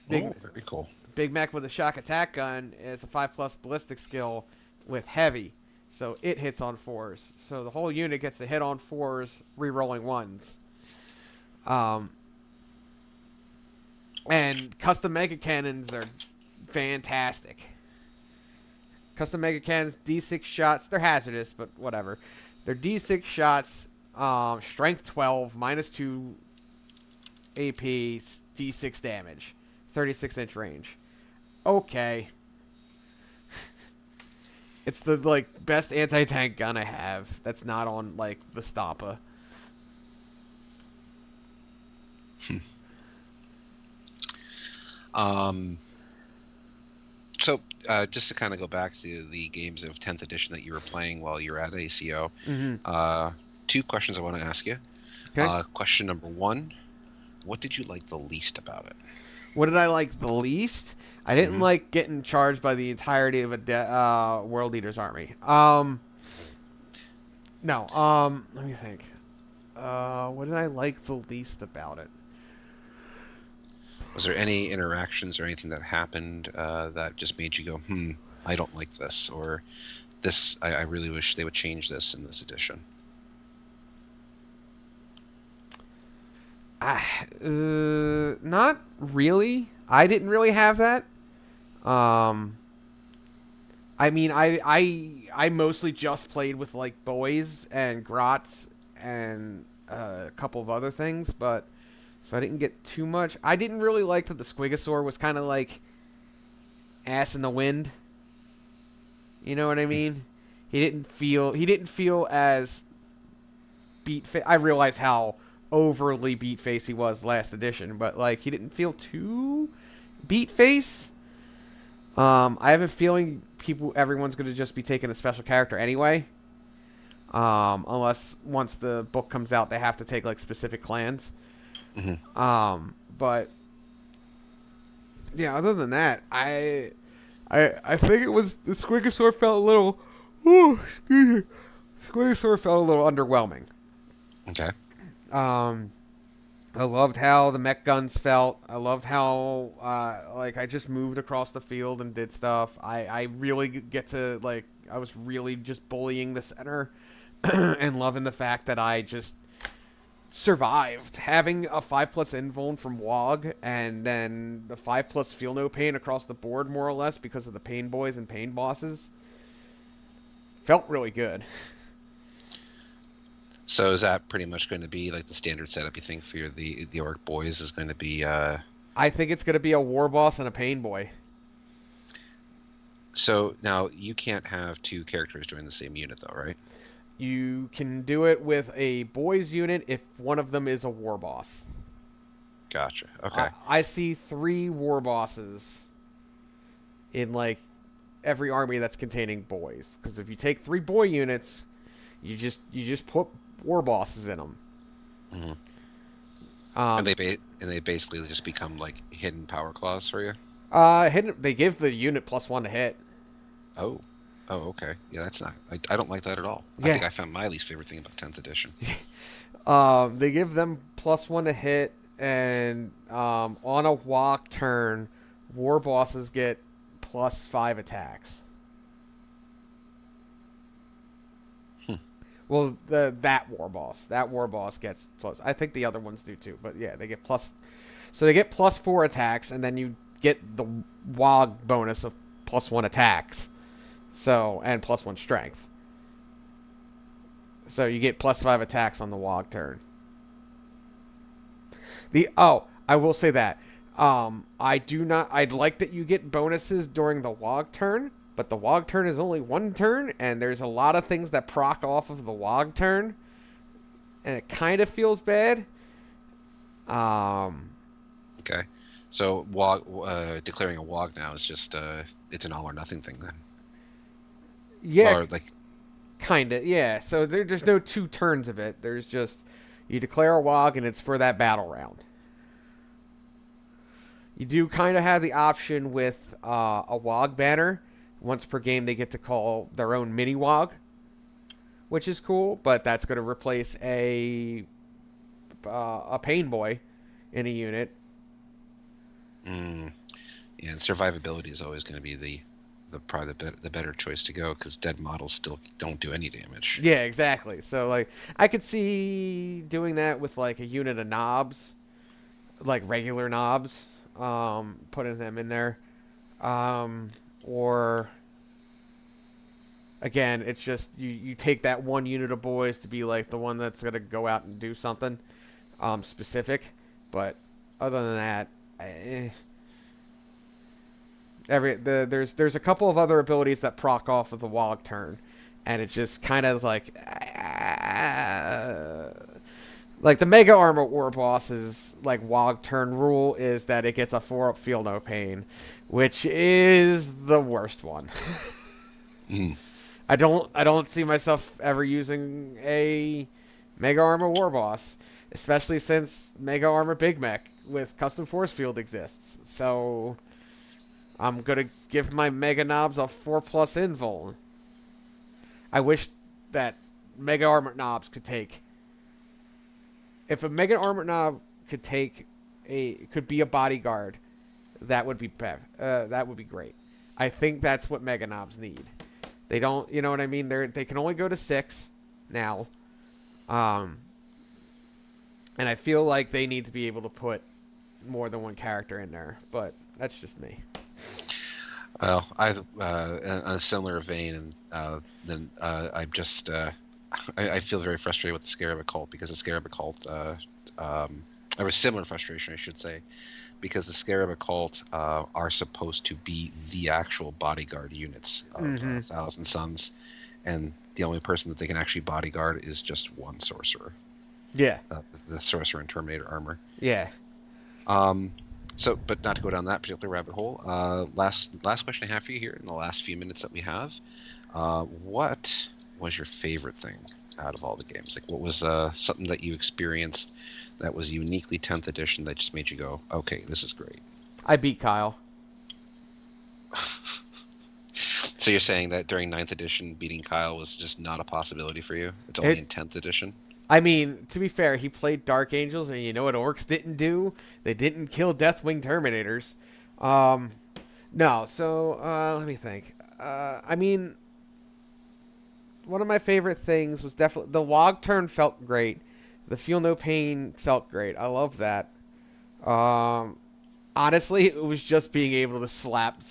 B: Very cool.
A: Big mech with a shock attack gun is a 5 plus ballistic skill with heavy. So it hits on 4s. So the whole unit gets to hit on 4s, re-rolling 1s. And custom mega cannons are fantastic. Custom mega cannons, D6 shots. They're hazardous, but whatever. They're D6 shots. Strength 12, -2 AP, D6 damage, 36-inch range. Okay. It's the like best anti-tank gun I have. That's not on like the Stampa.
B: So, just to kind of go back to the games of 10th edition that you were playing while you were at ACO, two questions I want to ask you.
A: Okay.
B: Question number one, what did you like the least about it?
A: What did I like the least? I didn't like getting charged by the entirety of a World Eater's army. No. Let me think. What did I like the least about it?
B: Was there any interactions or anything that happened that just made you go, I don't like this, or this, I really wish they would change this in this edition?
A: Not really. I didn't really have that. I mean, I mostly just played with like boys and grots and a couple of other things, but so I didn't get too much. I didn't really like that the Squigosaur was kind of like ass in the wind. You know what I mean? He didn't feel as beat face. I realize how overly beat face he was last edition, but like he didn't feel too beat face. I have a feeling everyone's going to just be taking a special character anyway. Unless once the book comes out, they have to take like specific clans. But yeah, other than that, I think it was the Squigosaur felt a little. Oh, excuse me. Squigosaur felt a little underwhelming.
B: Okay.
A: I loved how the mech guns felt. I loved how like I just moved across the field and did stuff. I really get to like I was really just bullying the center and loving the fact that I just survived having a 5+ invuln from Wog and then the 5+ feel no pain across the board more or less because of the pain boys and pain bosses. Felt really good.
B: So is that pretty much going to be like the standard setup you think for the Orc boys is going to be?
A: I think it's going to be a war boss and a pain boy.
B: So now you can't have two characters join the same unit though, right?
A: You can do it with a boys unit if one of them is a war boss.
B: Gotcha. Okay.
A: I see 3 war bosses in like every army that's containing boys. Because if you take 3 boy units, you just put war bosses in them.
B: And they basically just become like hidden power claws for you.
A: They give the unit +1 to hit.
B: Oh, okay. Yeah, that's not. I don't like that at all.
A: Yeah.
B: I think I found my least favorite thing about 10th edition.
A: They give them +1 to hit, and on a walk turn, war bosses get +5 attacks. Well, that war boss gets plus. I think the other ones do too, but yeah, they get plus. So they get +4 attacks, and then you get the WOG bonus of +1 attacks. So and +1 strength. So you get +5 attacks on the WOG turn. I will say that. I'd like that you get bonuses during the WOG turn. But the WOG turn is only 1 turn, and there's a lot of things that proc off of the WOG turn, and it kind of feels bad.
B: Okay, so WOG, declaring a WOG now is just it's an all or nothing thing then.
A: Yeah,
B: or like
A: kind of. Yeah, so there's no 2 turns of it. There's just you declare a WOG, and it's for that battle round. You do kind of have the option with a WOG banner. Once per game, they get to call their own mini WOG, which is cool. But that's going to replace a pain boy in a unit.
B: Yeah, and survivability is always going to be probably the better choice to go because dead models still don't do any damage.
A: Yeah, exactly. So like, I could see doing that with like a unit of knobs, like regular knobs, putting them in there. Or again, it's just you take that one unit of boys to be like the one that's gonna go out and do something specific, but other than that, eh, there's a couple of other abilities that proc off of the Wog turn, and it's just kind of like the Mega Armor War boss's like Wog turn rule is that it gets a 4-up Feel No Pain, which is the worst one.
B: Mm.
A: I don't see myself ever using a Mega Armor War boss, especially since Mega Armor Big Mech with Custom Force Field exists. So I'm gonna give my Mega Knobs a 4+ invul. I wish that Mega Armor Knobs could take. If a Mega Armor Knob could be a bodyguard, that would be that would be great. I think that's what Mega Knobs need. They don't, you know what I mean? They can only go to 6 now, and I feel like they need to be able to put more than one character in there. But that's just me.
B: Well, in a similar vein, and then I feel very frustrated with the Scarab Occult because the Scarab Occult, or a similar frustration, I should say, because the Scarab Occult are supposed to be the actual bodyguard units of Thousand Suns, and the only person that they can actually bodyguard is just one sorcerer.
A: Yeah.
B: The sorcerer in Terminator armor.
A: Yeah.
B: So, but not to go down that particular rabbit hole. Last question I have for you here in the last few minutes that we have. What was your favorite thing out of all the games? Like, what was something that you experienced that was uniquely 10th edition that just made you go, okay, this is great?
A: I beat Kyle.
B: So you're saying that during 9th edition, beating Kyle was just not a possibility for you? It's only in 10th edition?
A: I mean, to be fair, he played Dark Angels, and you know what orcs didn't do? They didn't kill Deathwing Terminators. No, so let me think. I mean, one of my favorite things was definitely the Wog turn felt great. The Feel No Pain felt great. I love that. Honestly, it was just being able to slap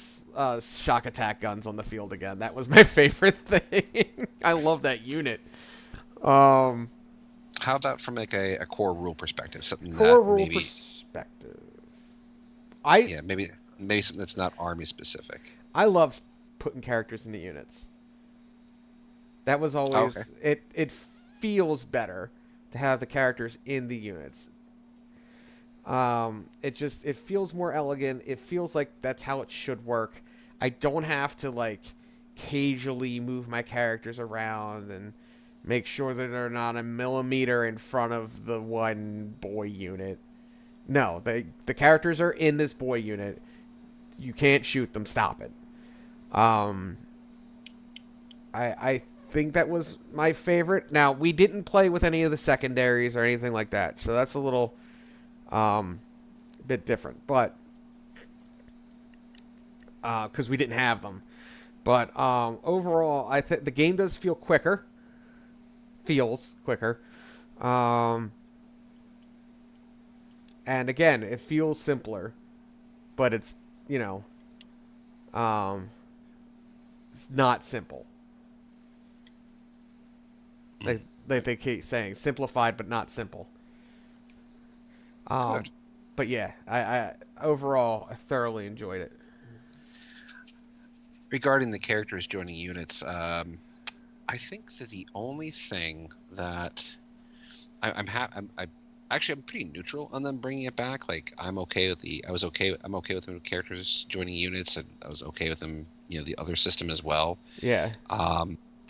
A: shock attack guns on the field again. That was my favorite thing. I love that unit.
B: How about from like a core rule perspective? Something
A: core
B: that
A: rule
B: maybe,
A: perspective.
B: maybe something that's not army specific.
A: I love putting characters in the units. That was always it feels better to have the characters in the units. It feels more elegant. It feels like that's how it should work. I don't have to like casually move my characters around and make sure that they're not a millimeter in front of the one boy unit. No, the characters are in this boy unit. You can't shoot them. Stop it. I think that was my favorite. Now, we didn't play with any of the secondaries or anything like that, so that's a little bit different. But because we didn't have them. But overall, I think the game does feel quicker. Feels quicker. And again, it feels simpler. But it's, it's not simple. Like they keep saying, simplified but not simple. But yeah, I overall I thoroughly enjoyed it.
B: Regarding the characters joining units, I think that the only thing that I'm pretty neutral on them bringing it back. Like I'm okay with I'm okay with the characters joining units, and I was okay with them, the other system as well.
A: Yeah.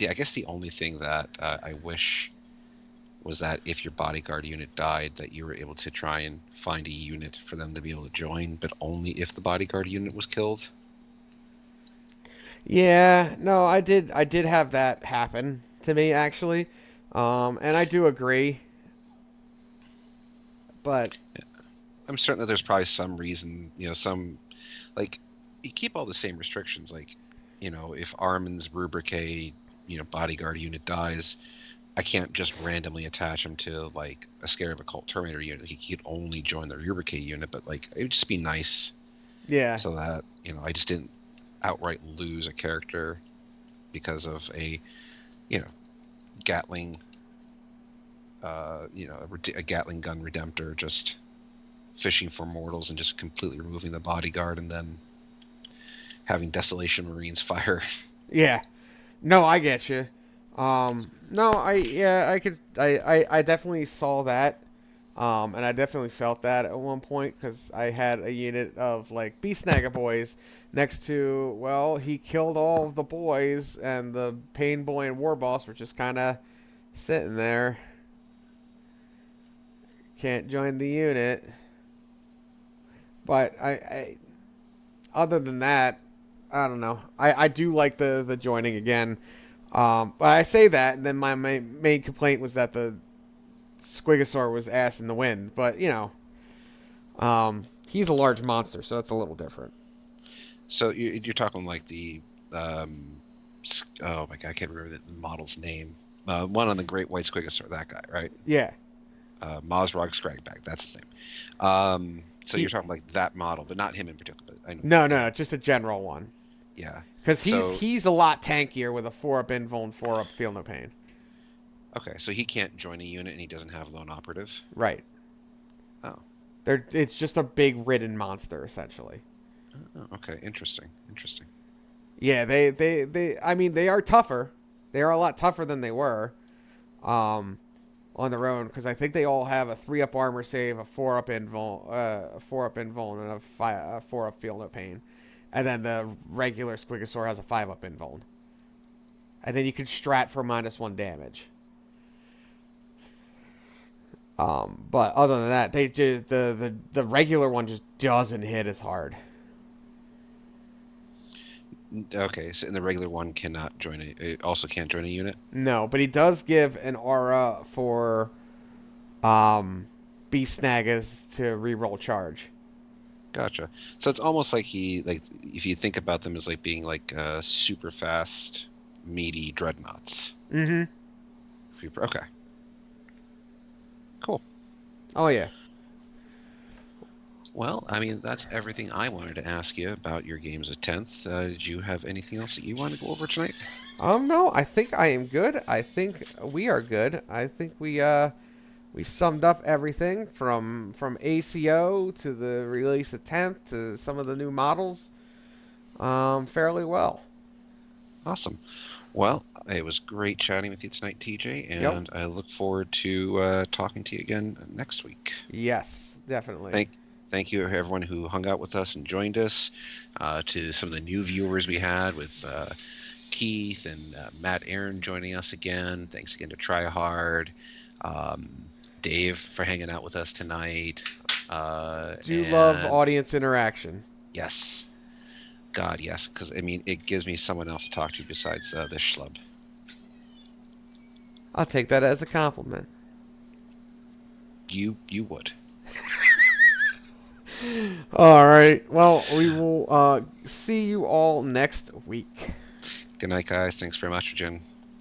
B: I guess the only thing that I wish was that if your bodyguard unit died, that you were able to try and find a unit for them to be able to join, but only if the bodyguard unit was killed.
A: Yeah, no, I did have that happen to me actually, and I do agree. But
B: I'm certain that there's probably some reason, some like you keep all the same restrictions. Like, if Armin's Rubrique, bodyguard unit dies, I can't just randomly attach him to like a Scarab Occult Terminator unit. He could only join the Rubrique unit, but like it would just be nice.
A: Yeah.
B: So that I just didn't outright lose a character because of a, you know, Gatling, a Gatling gun redemptor just fishing for mortals and just completely removing the bodyguard and then having Desolation Marines fire.
A: Yeah. No, I get you. No, I definitely saw that. And I definitely felt that at one point because I had a unit of like Beast Snagger boys next to, well, he killed all of the boys, and the Pain Boy and War Boss were just kind of sitting there. Can't join the unit. But other than that, I don't know. I do like the joining again. But I say that, and then my main complaint was that the Squigosaur was ass in the wind. But, he's a large monster, so that's a little different.
B: So you're talking like the, oh my god, I can't remember the model's name. One on the Great White Squigosaur, that guy, right?
A: Yeah.
B: Mosrog Scragbag, that's his name. So you're talking like that model, but not him in particular. I know.
A: No, just a general one.
B: Yeah.
A: Because he's a lot tankier with a 4-up invul and 4-up feel no pain.
B: Okay, so he can't join a unit and he doesn't have lone operative?
A: Right.
B: Oh.
A: It's just a big ridden monster, essentially.
B: Oh, okay, interesting.
A: Yeah, they are tougher. They are a lot tougher than they were on their own, because I think they all have a 3-up armor save, a 4-up invul, and a 4-up feel no pain. And then the regular Squigosaur has a 5-up invul. And then you can strat for -1 damage. But other than that, they just, the regular one just doesn't hit as hard.
B: Okay, so and the regular one cannot join it also can't join a unit?
A: No, but he does give an aura for Beast Snaggers to reroll charge.
B: Gotcha. So it's almost like if you think about them as like being like super fast, meaty dreadnoughts.
A: Mm-hmm.
B: Okay. Cool.
A: Oh, yeah.
B: Well, I mean, that's everything I wanted to ask you about your games of 10th. Did you have anything else that you want to go over tonight?
A: No, I think I am good. I think we are good. I think we summed up everything from ACO to the release of 10th to some of the new models fairly well.
B: Awesome. Well, it was great chatting with you tonight, TJ, and
A: Yep.
B: I look forward to talking to you again next week.
A: Yes, definitely.
B: Thank you, everyone who hung out with us and joined us. To some of the new viewers we had with Keith and Matt Aaron joining us again. Thanks again to Tryhard. Dave for hanging out with us tonight.
A: Love audience interaction.
B: Yes. God, yes. Because, I mean, it gives me someone else to talk to besides this schlub.
A: I'll take that as a compliment.
B: You would.
A: All right. Well, we will see you all next week.
B: Good night, guys. Thanks very much for joining.